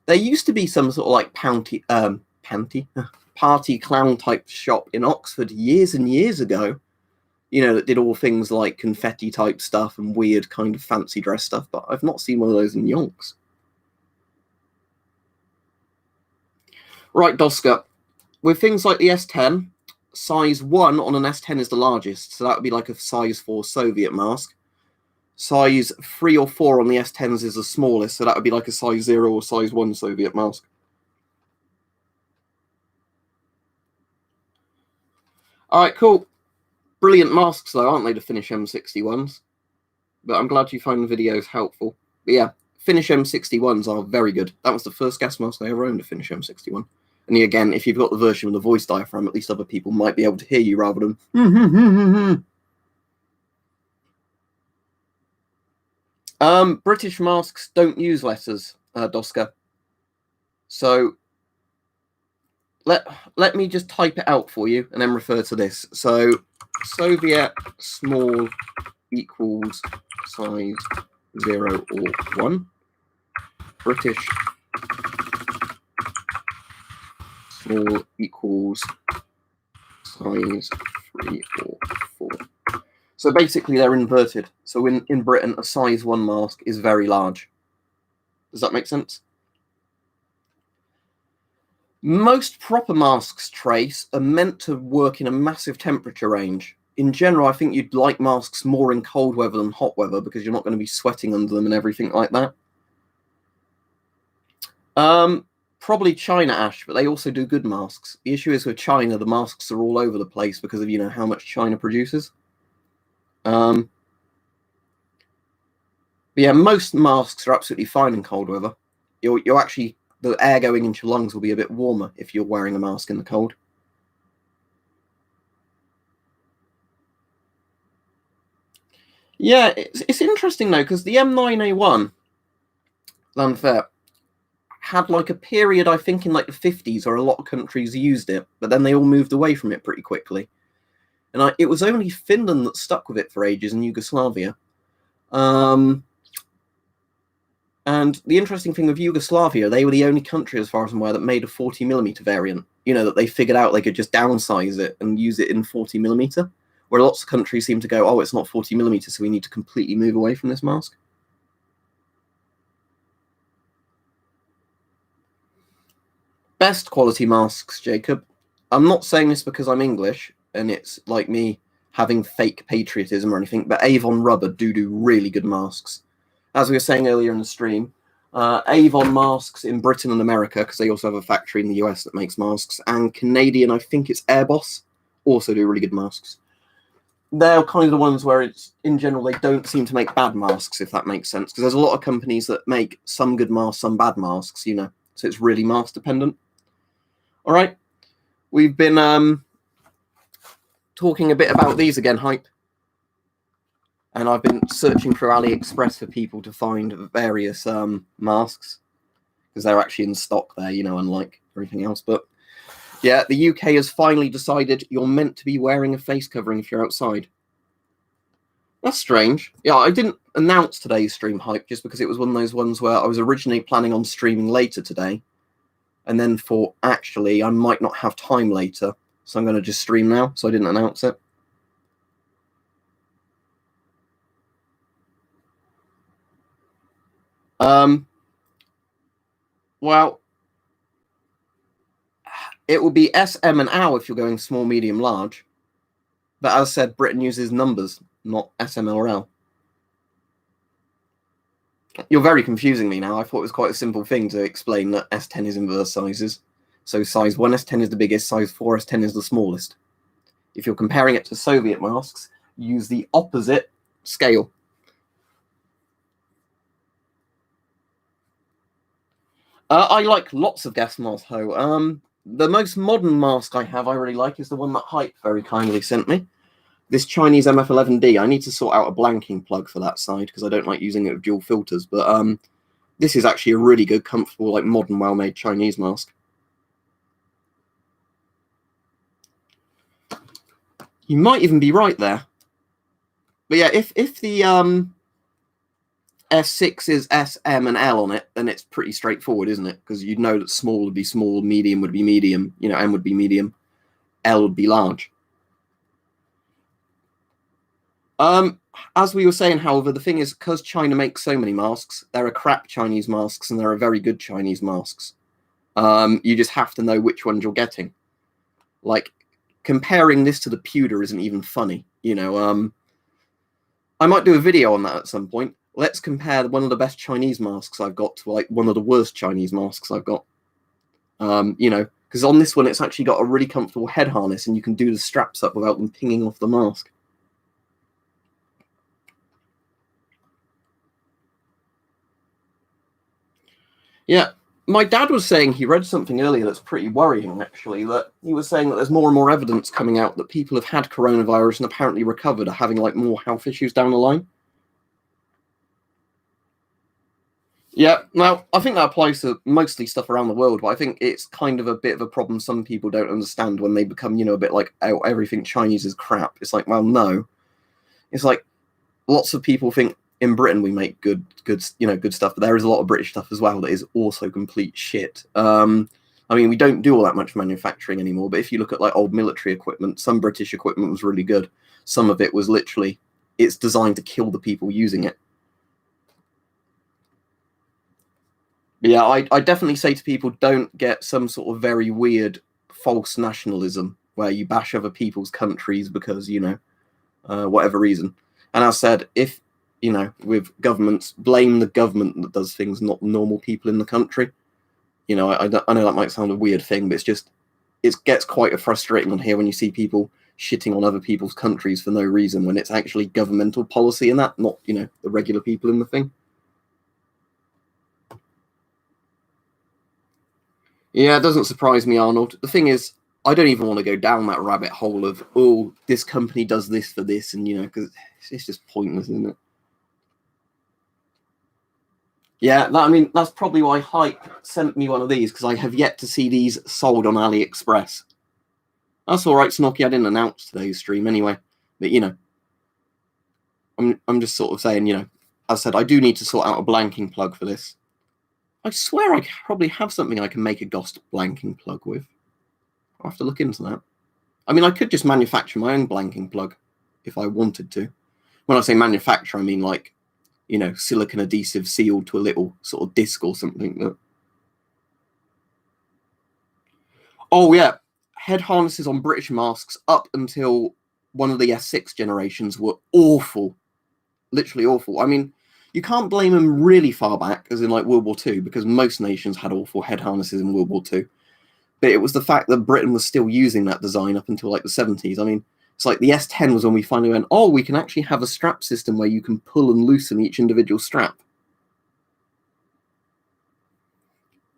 There used to be some sort of like party clown type shop in Oxford years and years ago. You know, that did all things like confetti type stuff and weird kind of fancy dress stuff, but I've not seen one of those in Yonks. Right, Doska. With things like the S10, size 1 on an S10 is the largest, so that would be like a size 4 Soviet mask. Size 3 or 4 on the S10s is the smallest, so that would be like a size 0 or size 1 Soviet mask. All right, cool. Brilliant masks, though, aren't they, the Finish M61s? But I'm glad you find the videos helpful. But yeah, Finish M61s are very good. That was the first gas mask I ever owned, a Finish M61. And again, if you've got the version with the voice diaphragm, at least other people might be able to hear you rather than... British masks don't use letters, Doska. So let me just type it out for you and then refer to this. So Soviet small equals size 0 or 1. British small equals size 3 or 4. So basically they're inverted. So in Britain, a size 1 mask is very large. Does that make sense? Most proper masks, Trace, are meant to work in a massive temperature range. In general, I think you'd like masks more in cold weather than hot weather because you're not going to be sweating under them and everything like that. Probably China, Ash, but they also do good masks. The issue is with China, the masks are all over the place because of, you know, how much China produces. But yeah, most masks are absolutely fine in cold weather. You're actually... the air going into your lungs will be a bit warmer if you're wearing a mask in the cold. Yeah, it's interesting, though, because the M9A1, Lanfair, had like a period, I think, in like the 50s where a lot of countries used it, but then they all moved away from it pretty quickly. And it was only Finland that stuck with it for ages in Yugoslavia. And the interesting thing with Yugoslavia, they were the only country, as far as I'm aware, that made a 40mm variant. You know, that they figured out they could just downsize it and use it in 40mm. Where lots of countries seem to go, oh, it's not 40mm, so we need to completely move away from this mask. Best quality masks, Jacob. I'm not saying this because I'm English, and it's like me having fake patriotism or anything, but Avon Rubber do really good masks. As we were saying earlier in the stream, Avon masks in Britain and America, because they also have a factory in the US that makes masks, and Canadian, I think it's Airboss, also do really good masks. they're kind of the ones where it's, in general, they don't seem to make bad masks, if that makes sense. Because there's a lot of companies that make some good masks, some bad masks, you know. So it's really mask dependent. All right. We've been talking a bit about these again, Hype. And I've been searching through AliExpress for people to find various masks. Because they're actually in stock there, you know, unlike everything else. But yeah, the UK has finally decided you're meant to be wearing a face covering if you're outside. That's strange. Yeah, I didn't announce today's stream, Hype, just because it was one of those ones where I was originally planning on streaming later today, and then thought, actually, I might not have time later, so I'm going to just stream now, so I didn't announce it. Well, it will be SM and L if you're going small, medium, large. But as said, Britain uses numbers, not SM or L. You're very confusing me now. I thought it was quite a simple thing to explain that S10 is inverse sizes. So size 1 S10 is the biggest, size 4 S10 is the smallest. If you're comparing it to Soviet masks, use the opposite scale. I like lots of gas masks, Ho. The most modern mask I have I really like is the one that Hype very kindly sent me. This Chinese MF11D. I need to sort out a blanking plug for that side because I don't like using it with dual filters. But this is actually a really good, comfortable, like modern, well-made Chinese mask. You might even be right there. But yeah, if the S6 is S, M, and L on it, then it's pretty straightforward, isn't it? Because you'd know that small would be small, medium would be medium, you know, M would be medium, L would be large. As we were saying, however, the thing is, because China makes so many masks, there are crap Chinese masks and there are very good Chinese masks. You just have to know which ones you're getting. Like, comparing this to the pewter isn't even funny, you know. I might do a video on that at some point. Let's compare one of the best Chinese masks I've got to like one of the worst Chinese masks I've got. You know, because on this one, it's actually got a really comfortable head harness and you can do the straps up without them pinging off the mask. Yeah, my dad was saying he read something earlier that's pretty worrying, actually, that he was saying that there's more and more evidence coming out that people have had coronavirus and apparently recovered are having like more health issues down the line. Yeah, now, I think that applies to mostly stuff around the world, but I think it's kind of a bit of a problem some people don't understand when they become, you know, a bit like, oh, everything Chinese is crap. It's like, well, no. It's like, lots of people think in Britain we make good stuff, but there is a lot of British stuff as well that is also complete shit. I mean, we don't do all that much manufacturing anymore, but if you look at like old military equipment, some British equipment was really good. Some of it was literally, it's designed to kill the people using it. But yeah, I definitely say to people, don't get some sort of very weird false nationalism where you bash other people's countries because, you know, whatever reason. And as I said, if, you know, with governments, blame the government that does things, not normal people in the country. You know, I know that might sound a weird thing, but it's just, it gets quite frustrating on here when you see people shitting on other people's countries for no reason when it's actually governmental policy and that, not, you know, the regular people in the thing. Yeah, it doesn't surprise me, Arnold. The thing is, I don't even want to go down that rabbit hole of, oh, this company does this for this, and, you know, because it's just pointless, isn't it? Yeah, I mean, that's probably why Hype sent me one of these, because I have yet to see these sold on AliExpress. That's all right, Snocky. I didn't announce today's stream anyway. But, you know, I'm just sort of saying, you know, as I said, I do need to sort out a blanking plug for this. I swear I probably have something I can make a Ghost blanking plug with. I'll have to look into that. I mean, I could just manufacture my own blanking plug if I wanted to. When I say manufacture, I mean like, you know, silicon adhesive sealed to a little sort of disc or something. That... Oh, yeah. Head harnesses on British masks up until one of the S6 generations were awful. Literally awful. I mean, you can't blame them really far back, as in like World War II, because most nations had awful head harnesses in World War II. But it was the fact that Britain was still using that design up until like the 70s. I mean, It's like the S10 was when we finally went, oh, we can actually have a strap system where you can pull and loosen each individual strap.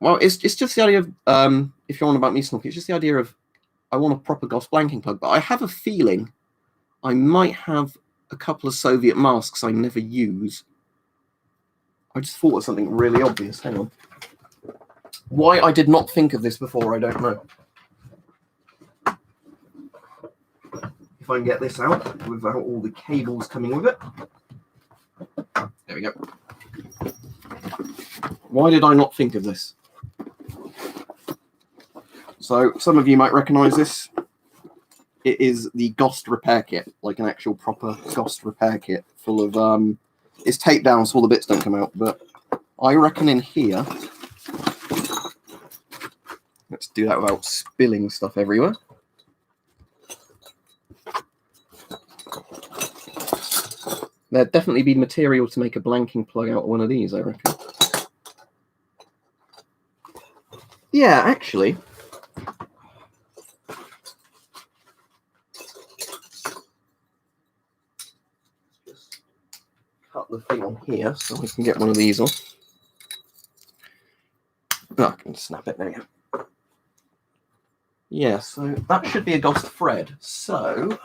Well, it's just the idea of, if you're on about me, Snook, it's just the idea of, I want a proper GOS blanking plug, but I have a feeling I might have a couple of Soviet masks I never use. I just thought of something really obvious. Hang on. Why I did not think of this before, I don't know. If I can get this out without all the cables coming with it. There we go. Why did I not think of this? So some of you might recognize this. It is the GOST repair kit, like an actual proper GOST repair kit full of, it's taped down so all the bits don't come out, but I reckon in here, let's do that without spilling stuff everywhere. There'd definitely be material to make a blanking plug out of one of these, I reckon. Yeah, actually. Just cut the thing on here so we can get one of these off. Oh, I can snap it, there we go. Yeah, so that should be a GOST thread. So,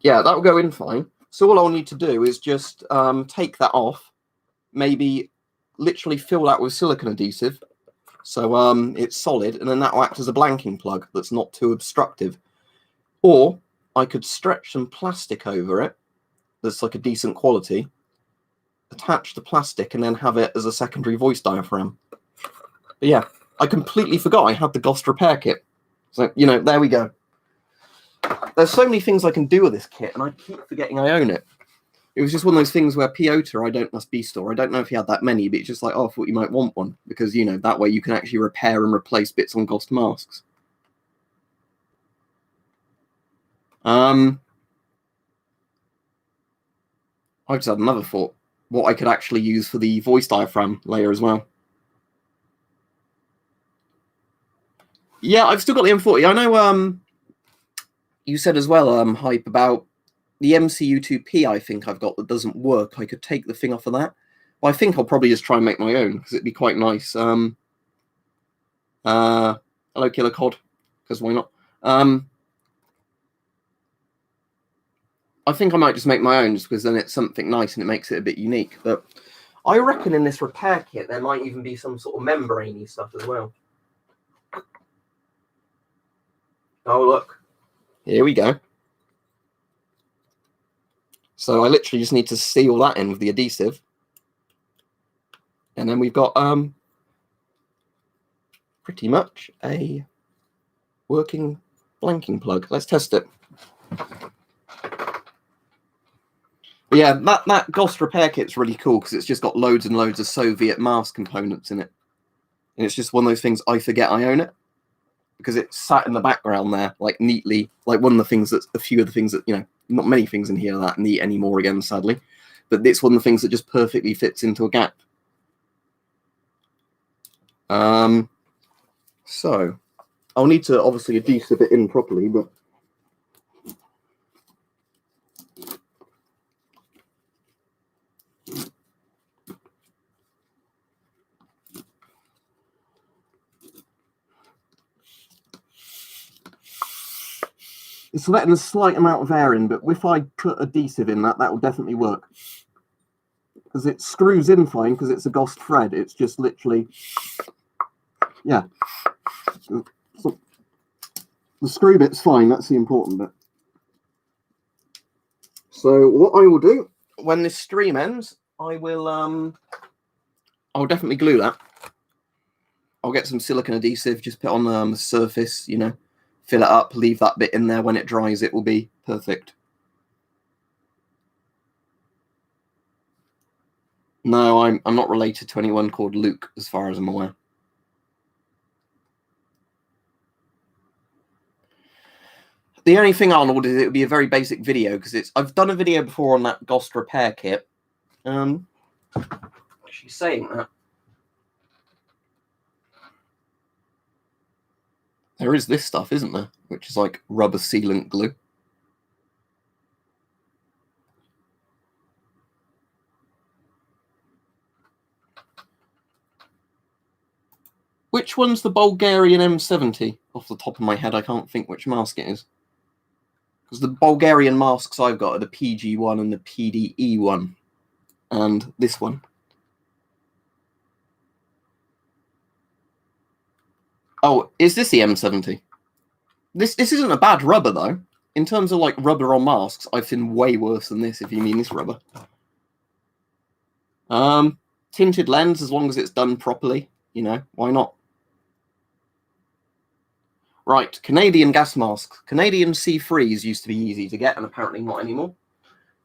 yeah, that will go in fine. So all I'll need to do is just take that off, maybe literally fill that with silicone adhesive, so it's solid, and then that will act as a blanking plug that's not too obstructive. Or I could stretch some plastic over it that's like a decent quality, attach the plastic, and then have it as a secondary voice diaphragm. But yeah, I completely forgot I had the GOST repair kit. So, you know, there we go. There's so many things I can do with this kit, and I keep forgetting I own it. It was just one of those things where Piotr, I don't Nbc Store, I don't know if he had that many, but it's just like, oh, I thought you might want one, because, you know, that way you can actually repair and replace bits on GOST masks. I've just had another thought, what I could actually use for the voice diaphragm layer as well. Yeah, I've still got the M40. I know you said as well, Hype, about the MCU2P I think I've got that doesn't work. I could take the thing off of that. Well, I think I'll probably just try and make my own, because it'd be quite nice. Hello, Killer Cod, because why not? I think I might just make my own, just because then it's something nice and it makes it a bit unique. But I reckon in this repair kit, there might even be some sort of membrane-y stuff as well. Oh, look. Here we go. So I literally just need to seal that in with the adhesive. And then we've got pretty much a working blanking plug. Let's test it. But yeah, that GOST repair kit's really cool because it's just got loads and loads of Soviet mask components in it. And it's just one of those things I forget I own it, because it's sat in the background there, like neatly, like one of the things that's a few of the things that, you know, not many things in here are that neat anymore again, sadly. But it's one of the things that just perfectly fits into a gap. So I'll need to obviously adhesive it in properly, but it's letting a slight amount of air in, but if I put adhesive in that will definitely work. Because it screws in fine, because it's a GOST thread. It's just literally, yeah. So the screw bit's fine, that's the important bit. So what I will do, when this stream ends, I will, I'll definitely glue that. I'll get some silicone adhesive, just put on the surface, you know, fill it up, leave that bit in there. When it dries, it will be perfect. No, I'm not related to anyone called Luke, as far as I'm aware. The only thing, Arnold, is it would be a very basic video, because I've done a video before on that GOST repair kit. She's saying that. There is this stuff, isn't there? Which is like rubber sealant glue. Which one's the Bulgarian M70? Off the top of my head, I can't think which mask it is. Because the Bulgarian masks I've got are the PG1 and the PDE1. And this one. Oh, is this the M70? This isn't a bad rubber, though. In terms of, like, rubber on masks, I've seen way worse than this, if you mean this rubber. Tinted lens, as long as it's done properly. You know, why not? Right, Canadian gas masks. Canadian C3s used to be easy to get, and apparently not anymore.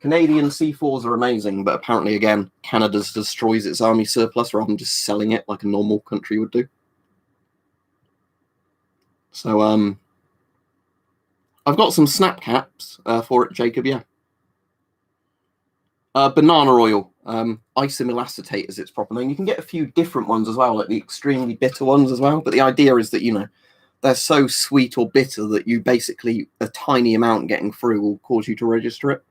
Canadian C4s are amazing, but apparently, again, Canada destroys its army surplus rather than just selling it like a normal country would do. So, I've got some snap caps for it, Jacob, yeah. Banana oil, Isomine Acetate is its proper name. You can get a few different ones as well, like the extremely bitter ones as well, but the idea is that, you know, they're so sweet or bitter that you basically, a tiny amount getting through will cause you to register it.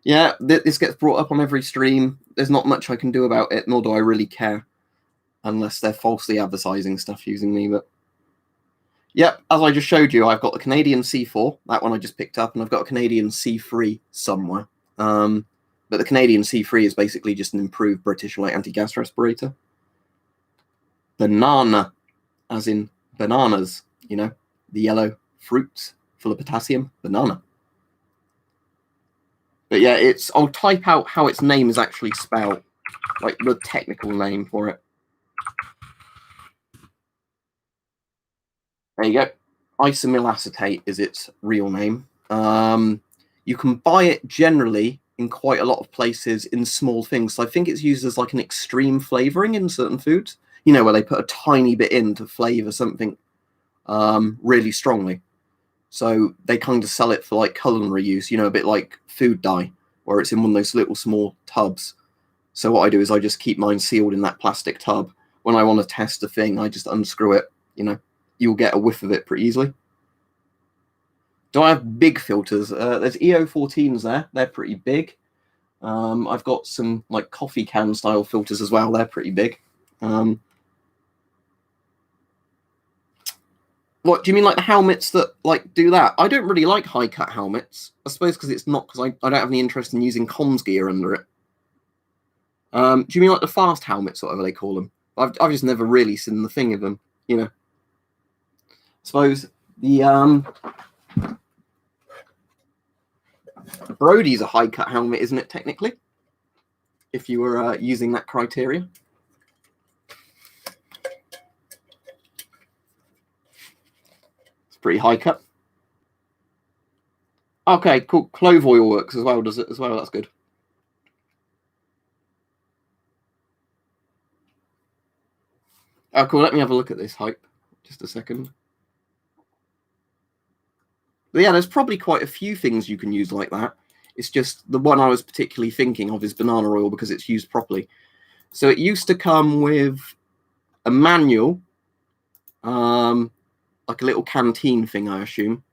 Yeah, this gets brought up on every stream. There's not much I can do about it, nor do I really care, unless they're falsely advertising stuff using me. But yeah, as I just showed you, I've got the Canadian C4, that one I just picked up, and I've got a Canadian C3 somewhere. But the Canadian C3 is basically just an improved British light anti-gas respirator. Banana, as in bananas, you know, the yellow fruits full of potassium, banana. But yeah, I'll type out how its name is actually spelled, like the technical name for it. There you go. Isomine Acetate is its real name. You can buy it generally in quite a lot of places in small things. So I think it's used as like an extreme flavoring in certain foods, you know, where they put a tiny bit in to flavor something really strongly. So they kind of sell it for like culinary use, you know, a bit like food dye, where it's in one of those little small tubs. So what I do is I just keep mine sealed in that plastic tub. When I want to test a thing, I just unscrew it, you know, you'll get a whiff of it pretty easily. Do I have big filters? There's EO14s there. They're pretty big. I've got some like coffee can style filters as well. They're pretty big. What do you mean, like the helmets that like do that? I don't really like high cut helmets. I suppose because it's not, because I don't have any interest in using comms gear under it. Do you mean like the fast helmets, whatever they call them? I've just never really seen the thing of them. You know. I suppose the Brody's a high cut helmet, isn't it? Technically, if you were using that criteria. Pretty high cut. Okay, cool. Clove oil works as well, does it as well? That's good. Oh, cool. Let me have a look at this hype. Just a second. But yeah, there's probably quite a few things you can use like that. It's just the one I was particularly thinking of is banana oil because it's used properly. So it used to come with a manual, like a little canteen thing, I assume.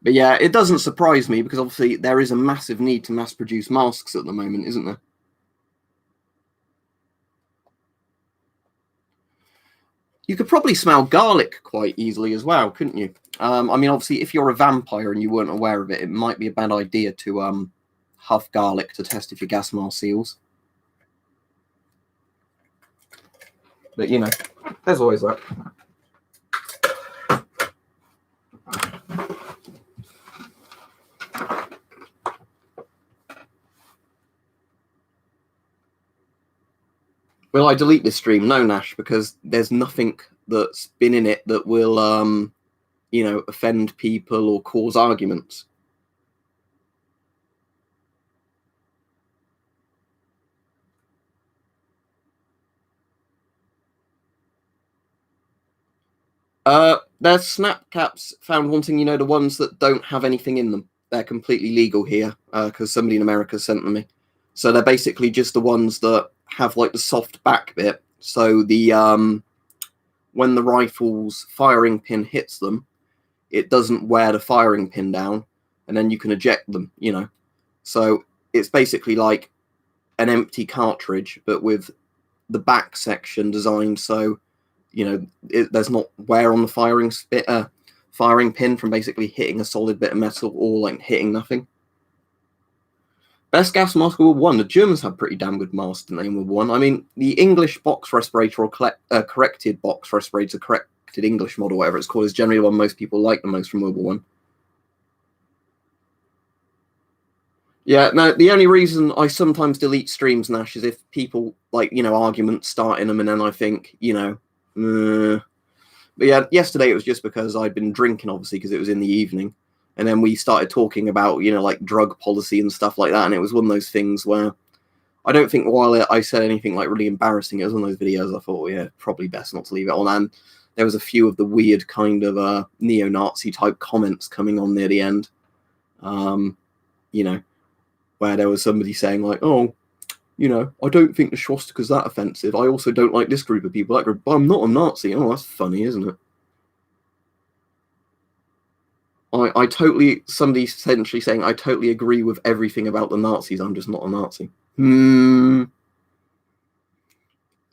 But yeah, it doesn't surprise me because obviously there is a massive need to mass produce masks at the moment, isn't there? You could probably smell garlic quite easily as well, couldn't you? I mean, obviously, if you're a vampire and you weren't aware of it, it might be a bad idea to huff garlic to test if your gas mask seals. But, you know, there's always that. Will I delete this stream? No, Nash, because there's nothing that's been in it that will, you know, offend people or cause arguments. There's snap caps found wanting, you know, the ones that don't have anything in them. They're completely legal here because somebody in America sent them me. So they're basically just the ones that have like the soft back bit, so the when the rifle's firing pin hits them, it doesn't wear the firing pin down, and then you can eject them, you know. So it's basically like an empty cartridge, but with the back section designed so, you know, there's not wear on the firing pin from basically hitting a solid bit of metal or like hitting nothing. Best gas mask of World War I. The Germans had pretty damn good masks in World War I. I mean, the English box respirator or corrected box respirator, corrected English model, whatever it's called, is generally the one most people like the most from World War I. Yeah, no, the only reason I sometimes delete streams, Nash, is if people, like, you know, arguments start in them, and then I think, you know, But yeah, yesterday it was just because I'd been drinking, obviously, because it was in the evening. And then we started talking about, you know, like drug policy and stuff like that. And it was one of those things where I don't think while I said anything like really embarrassing, it was one of those videos I thought, well, yeah, probably best not to leave it on. And there was a few of the weird kind of neo-Nazi type comments coming on near the end. You know, where there was somebody saying like, oh, you know, I don't think the swastika's that offensive. I also don't like this group of people. That group, but I'm not a Nazi. Oh, that's funny, isn't it? I totally, somebody essentially saying, I totally agree with everything about the Nazis. I'm just not a Nazi.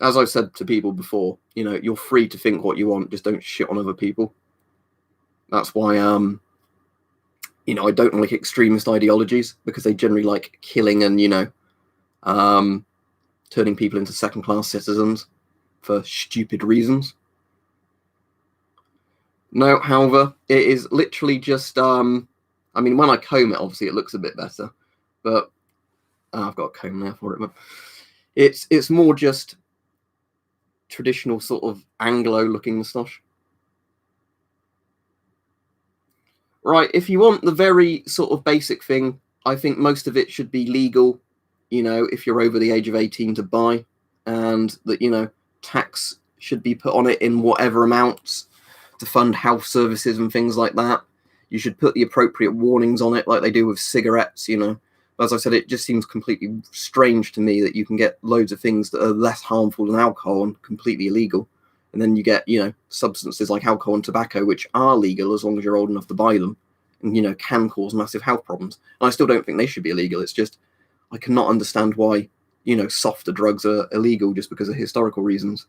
As I've said to people before, you know, you're free to think what you want. Just don't shit on other people. That's why, you know, I don't like extremist ideologies, because they generally like killing and, you know, turning people into second-class citizens for stupid reasons. No, however, it is literally just, I mean, when I comb it, obviously it looks a bit better, but I've got a comb there for it, but it's more just traditional sort of Anglo-looking moustache. Right, if you want the very sort of basic thing, I think most of it should be legal, you know, if you're over the age of 18 to buy, and that, you know, tax should be put on it in whatever amounts to fund health services and things like that. You should put the appropriate warnings on it like they do with cigarettes, you know. As I said, it just seems completely strange to me that you can get loads of things that are less harmful than alcohol and completely illegal. And then you get, you know, substances like alcohol and tobacco, which are legal as long as you're old enough to buy them, and, you know, can cause massive health problems. And I still don't think they should be illegal. It's just, I cannot understand why, you know, softer drugs are illegal just because of historical reasons.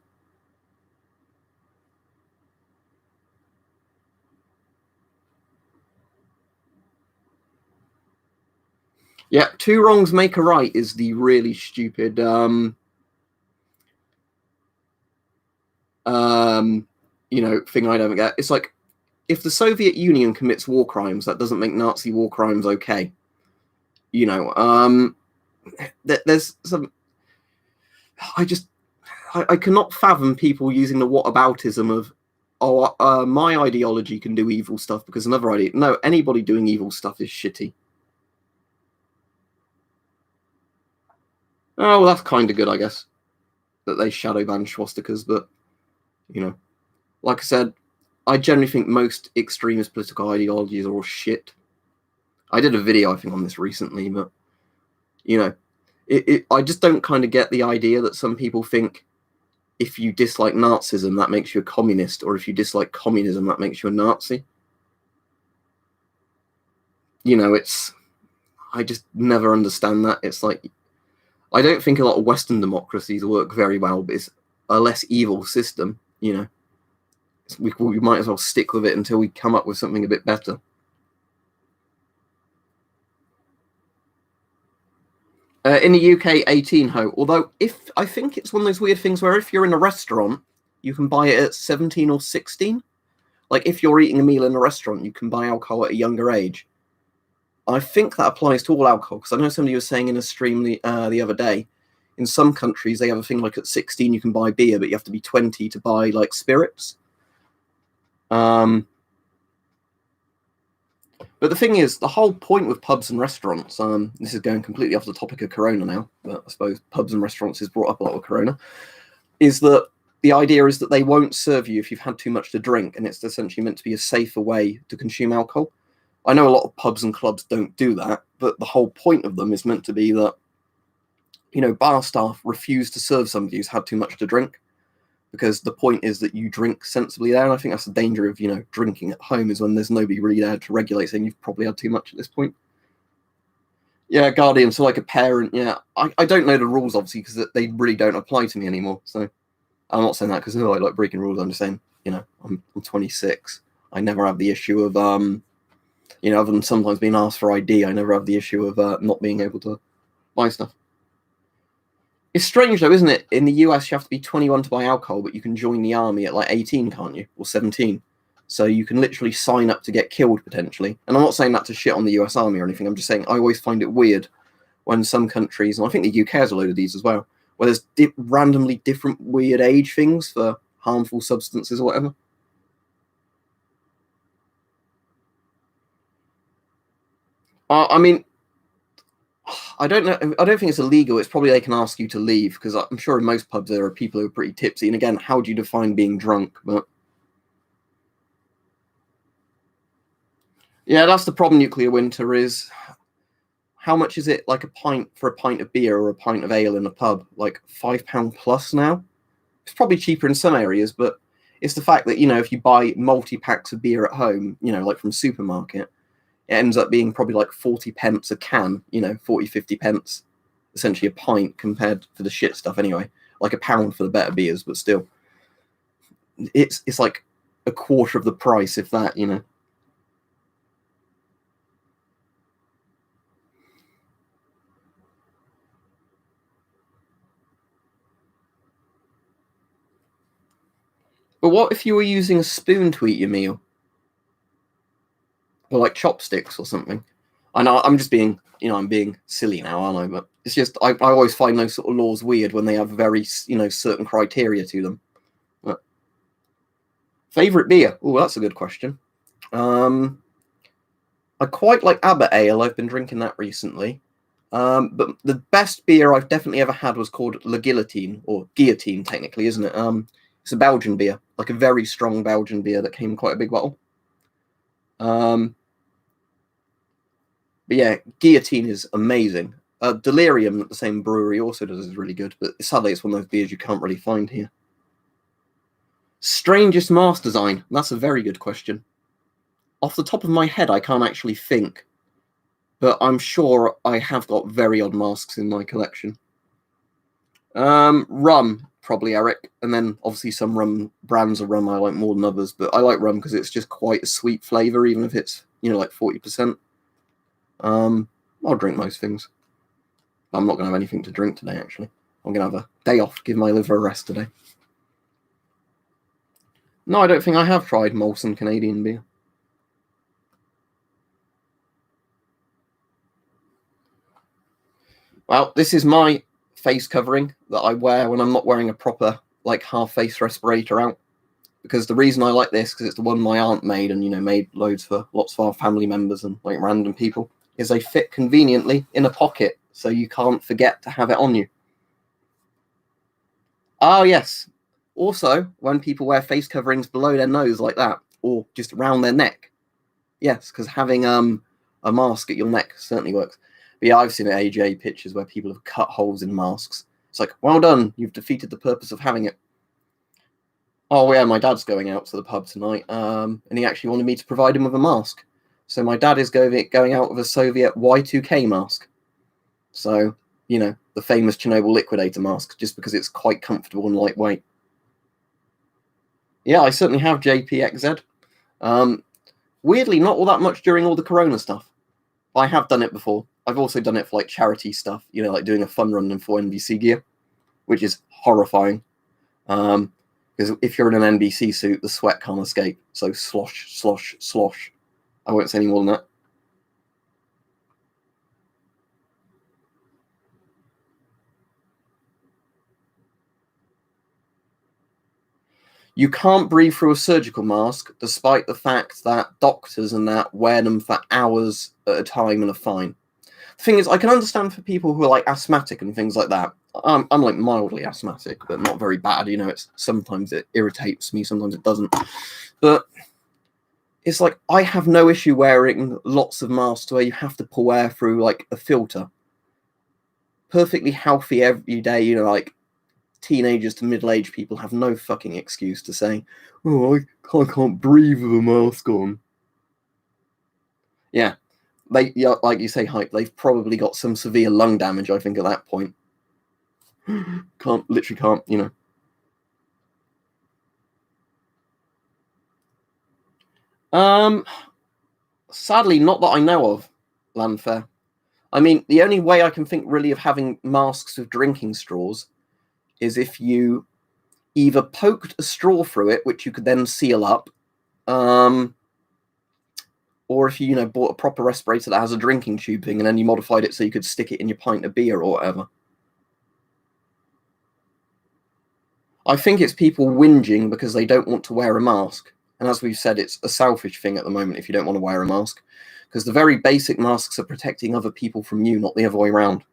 Yeah, two wrongs make a right is the really stupid you know, thing I don't get. It's like, if the Soviet Union commits war crimes, that doesn't make Nazi war crimes okay. You know, there's some, I cannot fathom people using the whataboutism of, oh, my ideology can do evil stuff because another idea. No, anybody doing evil stuff is shitty. Oh, well, that's kind of good, I guess, that they shadow ban swastikas, but, you know, like I said, I generally think most extremist political ideologies are all shit. I did a video, I think, on this recently, but, you know, I just don't kind of get the idea that some people think if you dislike Nazism, that makes you a communist, or if you dislike communism, that makes you a Nazi. You know, I just never understand that. It's like, I don't think a lot of Western democracies work very well, but it's a less evil system, you know. We might as well stick with it until we come up with something a bit better. In the UK, 18 ho. Although, I think it's one of those weird things where if you're in a restaurant, you can buy it at 17 or 16. Like, if you're eating a meal in a restaurant, you can buy alcohol at a younger age. I think that applies to all alcohol, because I know somebody was saying in a stream the other day, in some countries they have a thing like at 16 you can buy beer, but you have to be 20 to buy like spirits. But the thing is, the whole point with pubs and restaurants, this is going completely off the topic of Corona now, but I suppose pubs and restaurants is brought up a lot with Corona, is that the idea is that they won't serve you if you've had too much to drink, and it's essentially meant to be a safer way to consume alcohol. I know a lot of pubs and clubs don't do that, but the whole point of them is meant to be that bar staff refuse to serve somebody who's had too much to drink, because the point is that you drink sensibly there. And I think that's the danger of, drinking at home, is when there's nobody really there to regulate, saying you've probably had too much at this point. Yeah, guardian, so like a parent, yeah. I don't know the rules, obviously, because they really don't apply to me anymore. So I'm not saying that because I like breaking rules. I'm just saying, I'm 26. I never have the issue of, other than sometimes being asked for ID, I never have the issue of not being able to buy stuff. It's strange, though, isn't it? In the US, you have to be 21 to buy alcohol, but you can join the army at like 18, can't you? Or 17. So you can literally sign up to get killed, potentially. And I'm not saying that to shit on the US Army or anything. I'm just saying I always find it weird when some countries, and I think the UK has a load of these as well, where there's randomly different weird age things for harmful substances or whatever. I mean, I don't know. I don't think it's illegal. It's probably they can ask you to leave, because I'm sure in most pubs there are people who are pretty tipsy. And again, how do you define being drunk? But yeah, that's the problem. Nuclear winter is, how much is it, like a pint of beer or a pint of ale in a pub? Like £5 plus now. It's probably cheaper in some areas, but it's the fact that, if you buy multi-packs of beer at home, like from supermarket, it ends up being probably like 40 pence a can, 40, 50 pence, essentially a pint, compared to the shit stuff anyway. Like £1 for the better beers, but still. It's like a quarter of the price, if that, But what if you were using a spoon to eat your meal? Or like chopsticks or something? I know I'm just being, I'm being silly now, aren't I? But it's just, I always find those sort of laws weird when they have very, certain criteria to them. But favorite beer? Oh, that's a good question. I quite like Abbott Ale. I've been drinking that recently. But the best beer I've definitely ever had was called La Guillotine, or Guillotine, technically, isn't it? It's a Belgian beer, like a very strong Belgian beer that came in quite a big bottle. But yeah, Guillotine is amazing. Delirium, that the same brewery also does, is really good, but sadly it's one of those beers you can't really find here. Strangest mask design? That's a very good question. Off the top of my head, I can't actually think, but I'm sure I have got very odd masks in my collection. Rum, probably, Eric, and then obviously some rum brands of rum I like more than others, but I like rum because it's just quite a sweet flavor, even if it's, like 40%. I'll drink most things. I'm not going to have anything to drink today, actually. I'm going to have a day off, give my liver a rest today. No, I don't think I have tried Molson Canadian beer. Well, this is my face covering that I wear when I'm not wearing a proper, like, half-face respirator out. Because the reason I like this, because it's the one my aunt made, and, made loads for lots of our family members and, like, random people, is they fit conveniently in a pocket, so you can't forget to have it on you. Oh, yes. Also, when people wear face coverings below their nose like that, or just around their neck. Yes, because having a mask at your neck certainly works. But yeah, I've seen at AJ pictures where people have cut holes in masks. It's like, well done, you've defeated the purpose of having it. Oh yeah, my dad's going out to the pub tonight, and he actually wanted me to provide him with a mask. So my dad is going out with a Soviet Y2K mask. So, the famous Chernobyl liquidator mask, just because it's quite comfortable and lightweight. Yeah, I certainly have JPXZ. Weirdly, not all that much during all the Corona stuff. I have done it before. I've also done it for like charity stuff, like doing a fun run for NBC gear, which is horrifying. Because if you're in an NBC suit, the sweat can't escape. So slosh, slosh, slosh. I won't say any more than that. You can't breathe through a surgical mask, despite the fact that doctors and that wear them for hours at a time and are fine. The thing is, I can understand for people who are like asthmatic and things like that. I'm like mildly asthmatic, but not very bad. It's sometimes it irritates me, sometimes it doesn't. But it's like, I have no issue wearing lots of masks where you have to pull air through like a filter. perfectly healthy every day, you know, like teenagers to middle-aged people have no fucking excuse to say, oh, I can't breathe with a mask on. Yeah, like you say, Hype, they've probably got some severe lung damage, I think, at that point. Literally can't, you know. Sadly, not that I know of, Landfair. I mean, the only way I can think really of having masks with drinking straws is if you either poked a straw through it, which you could then seal up, or if you, bought a proper respirator that has a drinking tube thing and then you modified it so you could stick it in your pint of beer or whatever. I think it's people whinging because they don't want to wear a mask. And as we've said, it's a selfish thing at the moment if you don't want to wear a mask. Because the very basic masks are protecting other people from you, not the other way around.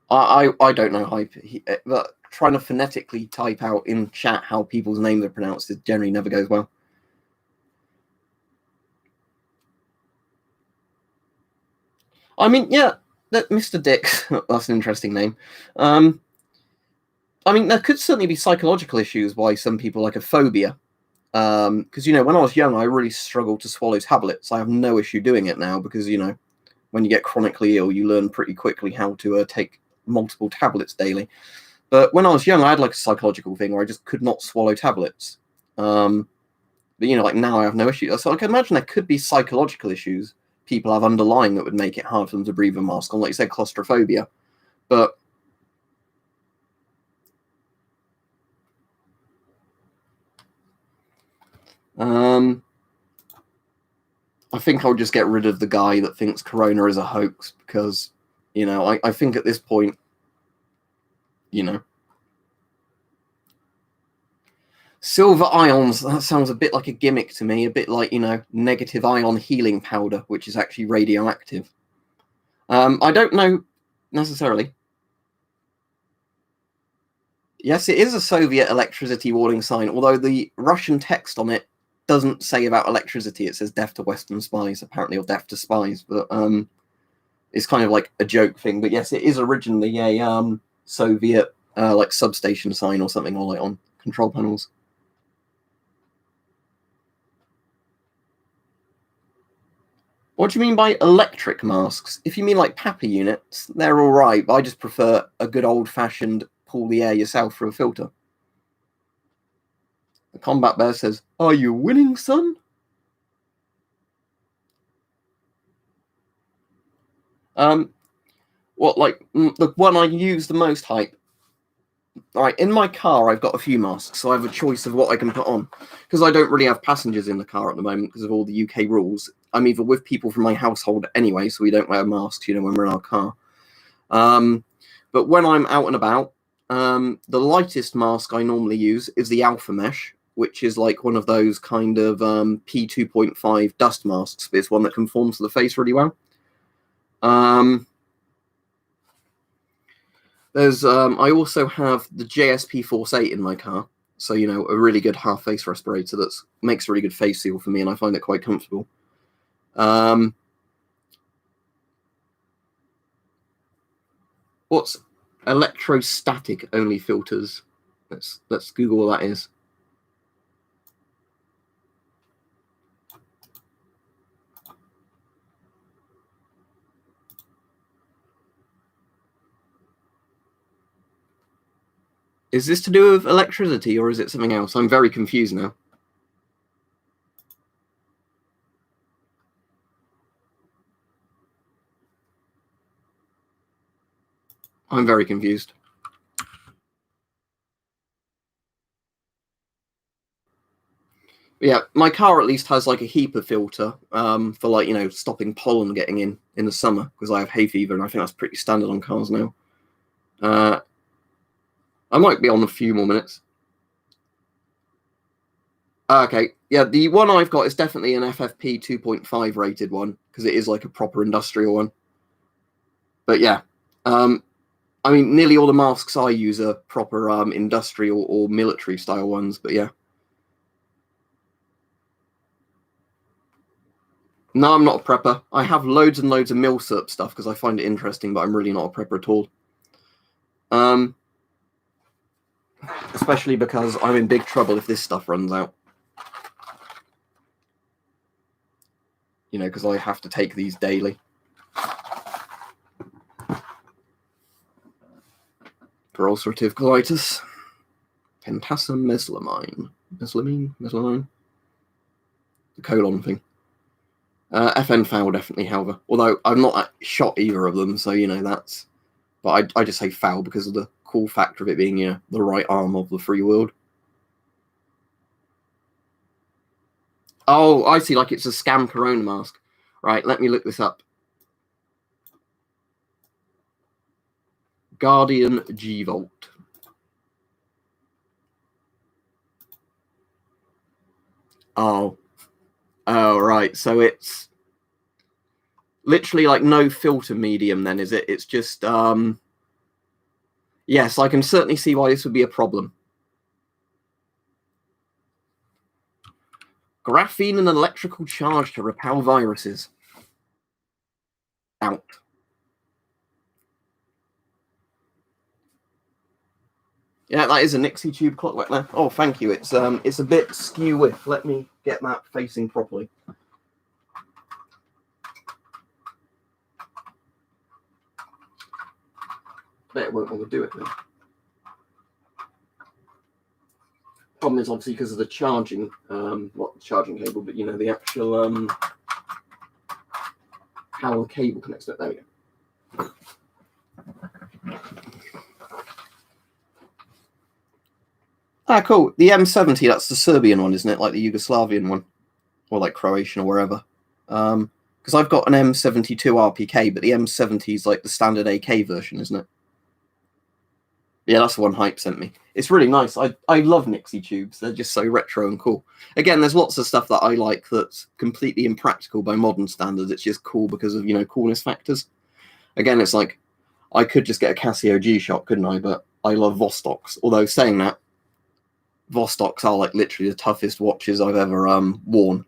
I don't know, Hype. But trying to phonetically type out in chat how people's names are pronounced it generally never goes well. I mean, yeah, Mr. Dix, that's an interesting name. I mean, there could certainly be psychological issues why some people like a phobia. Because, when I was young, I really struggled to swallow tablets. I have no issue doing it now because, when you get chronically ill, you learn pretty quickly how to take multiple tablets daily. But when I was young, I had like a psychological thing where I just could not swallow tablets. But, like now I have no issue. So I can imagine there could be psychological issues people have underlying that would make it hard for them to breathe a mask on, like you said, claustrophobia. But I think I'll just get rid of the guy that thinks Corona is a hoax because, I think at this point, silver ions, that sounds a bit like a gimmick to me, a bit like, negative ion healing powder, which is actually radioactive. I don't know necessarily. Yes, it is a Soviet electricity warning sign, although the Russian text on it doesn't say about electricity. It says death to Western spies, apparently, or death to spies, but it's kind of like a joke thing. But yes, it is originally a Soviet like substation sign or something, or like on control panels. What do you mean by electric masks? If you mean like PAPA units, they're all right, but I just prefer a good old-fashioned pull the air yourself through a filter. The Combat Bear says, "Are you winning, son?" What, like, the one I use the most, Hype? All right, in my car, I've got a few masks, so I have a choice of what I can put on. Because I don't really have passengers in the car at the moment because of all the UK rules. I'm either with people from my household anyway, so we don't wear masks, when we're in our car. But when I'm out and about, the lightest mask I normally use is the Alpha Mesh, which is like one of those kind of P2.5 dust masks. It's one that conforms to the face really well. I also have the JSP Force 8 in my car. So, a really good half face respirator that makes a really good face seal for me, and I find it quite comfortable. What's electrostatic only filters? Let's Google what that is. Is this to do with electricity or is it something else? I'm very confused now. I'm very confused. Yeah, my car at least has like a HEPA filter for like, stopping pollen getting in the summer because I have hay fever and I think that's pretty standard on cars now. I might be on a few more minutes. Okay, yeah, the one I've got is definitely an FFP 2.5 rated one because it is like a proper industrial one. But yeah, I mean, nearly all the masks I use are proper industrial or military style ones, but yeah. No, I'm not a prepper. I have loads and loads of milsurp stuff because I find it interesting, but I'm really not a prepper at all. Especially because I'm in big trouble if this stuff runs out. You know, because I have to take these daily. For ulcerative colitis. Pentamesalamine. Mesalamine? The colon thing. FN foul definitely, however. Although I've not shot either of them, so, you know, that's... But I just say foul because of the cool factor of it being, you know, the right arm of the free world. Oh, I see, like it's a scam corona mask. Right, let me look this up. Guardian G-Volt. Oh, right. So it's literally like no filter medium then, is it? It's just, yes, I can certainly see why this would be a problem. Graphene and electrical charge to repel viruses. Out. Yeah, that is a Nixie tube clock there. Oh, thank you. It's a bit skew with. Let me get that facing properly. Bet it won't want to do it then. Problem is obviously because of the charging, not the charging cable, but you know the actual how the cable connects to it. There we go. Ah, cool. The M70, that's the Serbian one, isn't it? Like the Yugoslavian one, or like Croatian or wherever. Because I've got an M72 RPK, but the M70 is like the standard AK version, isn't it? Yeah, that's the one Hype sent me. It's really nice. I love Nixie tubes. They're just so retro and cool. Again, there's lots of stuff that I like that's completely impractical by modern standards. It's just cool because of, you know, coolness factors. Again, it's like, I could just get a Casio G-Shock, couldn't I? But I love Vostoks. Although, saying that, Vostoks are like literally the toughest watches I've ever worn.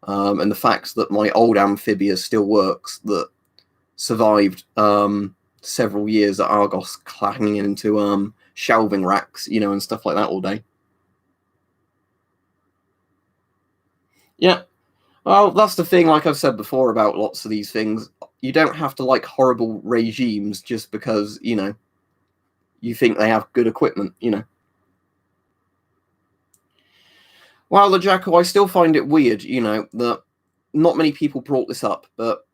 And the fact that my old Amphibia still works, that survived several years at Argos clanging into shelving racks, you know, and stuff like that all day. Yeah. Well, that's the thing, like I've said before about lots of these things. You don't have to like horrible regimes just because, you know, you think they have good equipment, you know. Well, the Jackal, I still find it weird, you know, that not many people brought this up, but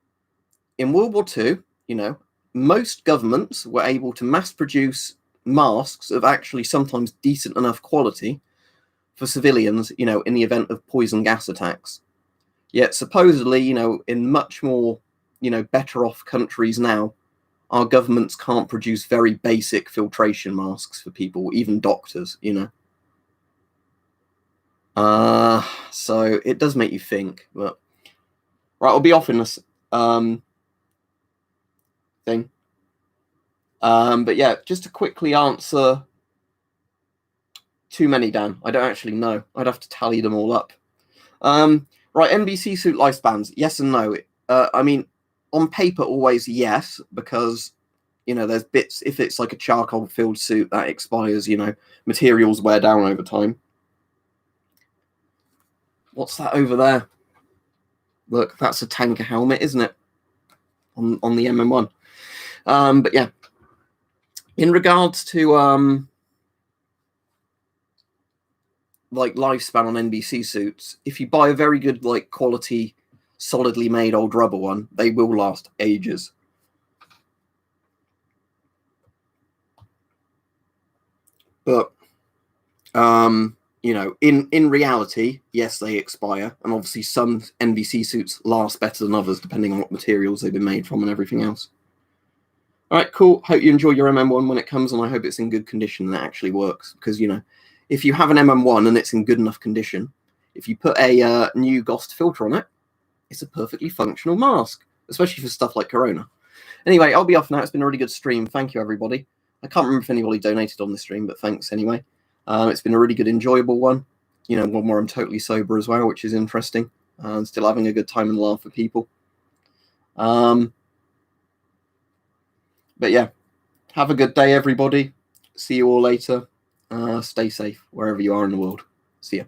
in World War II, you know, most governments were able to mass produce masks of actually sometimes decent enough quality for civilians, you know, in the event of poison gas attacks. Yet supposedly, you know, in much more, you know, better off countries now, our governments can't produce very basic filtration masks for people, even doctors, you know. So it does make you think, but right, I'll be off in this thing. But yeah, just to quickly answer too many, Dan. I don't actually know. I'd have to tally them all up. Right, Nbc Suit Lifespans, yes and no. I mean, on paper, always yes, because, you know, there's bits, if it's like a charcoal-filled suit, that expires, you know, materials wear down over time. What's that over there? Look, that's a tanker helmet, isn't it? On the MM1. But yeah, in regards to like lifespan on NBC suits, if you buy a very good, like, quality, solidly made old rubber one, they will last ages. But you know, in reality, yes, they expire, and obviously some NBC suits last better than others depending on what materials they've been made from and everything else. All right, cool. Hope you enjoy your MM1 when it comes, and I hope it's in good condition and it actually works. Because, you know, if you have an MM1 and it's in good enough condition, if you put a new GOST filter on it, it's a perfectly functional mask, especially for stuff like Corona. Anyway, I'll be off now. It's been a really good stream. Thank you, everybody. I can't remember if anybody donated on the stream, but thanks anyway. It's been a really good, enjoyable one. You know, one where I'm totally sober as well, which is interesting. And still having a good time and laugh with people. But yeah, have a good day, everybody. See you all later. Stay safe wherever you are in the world. See ya.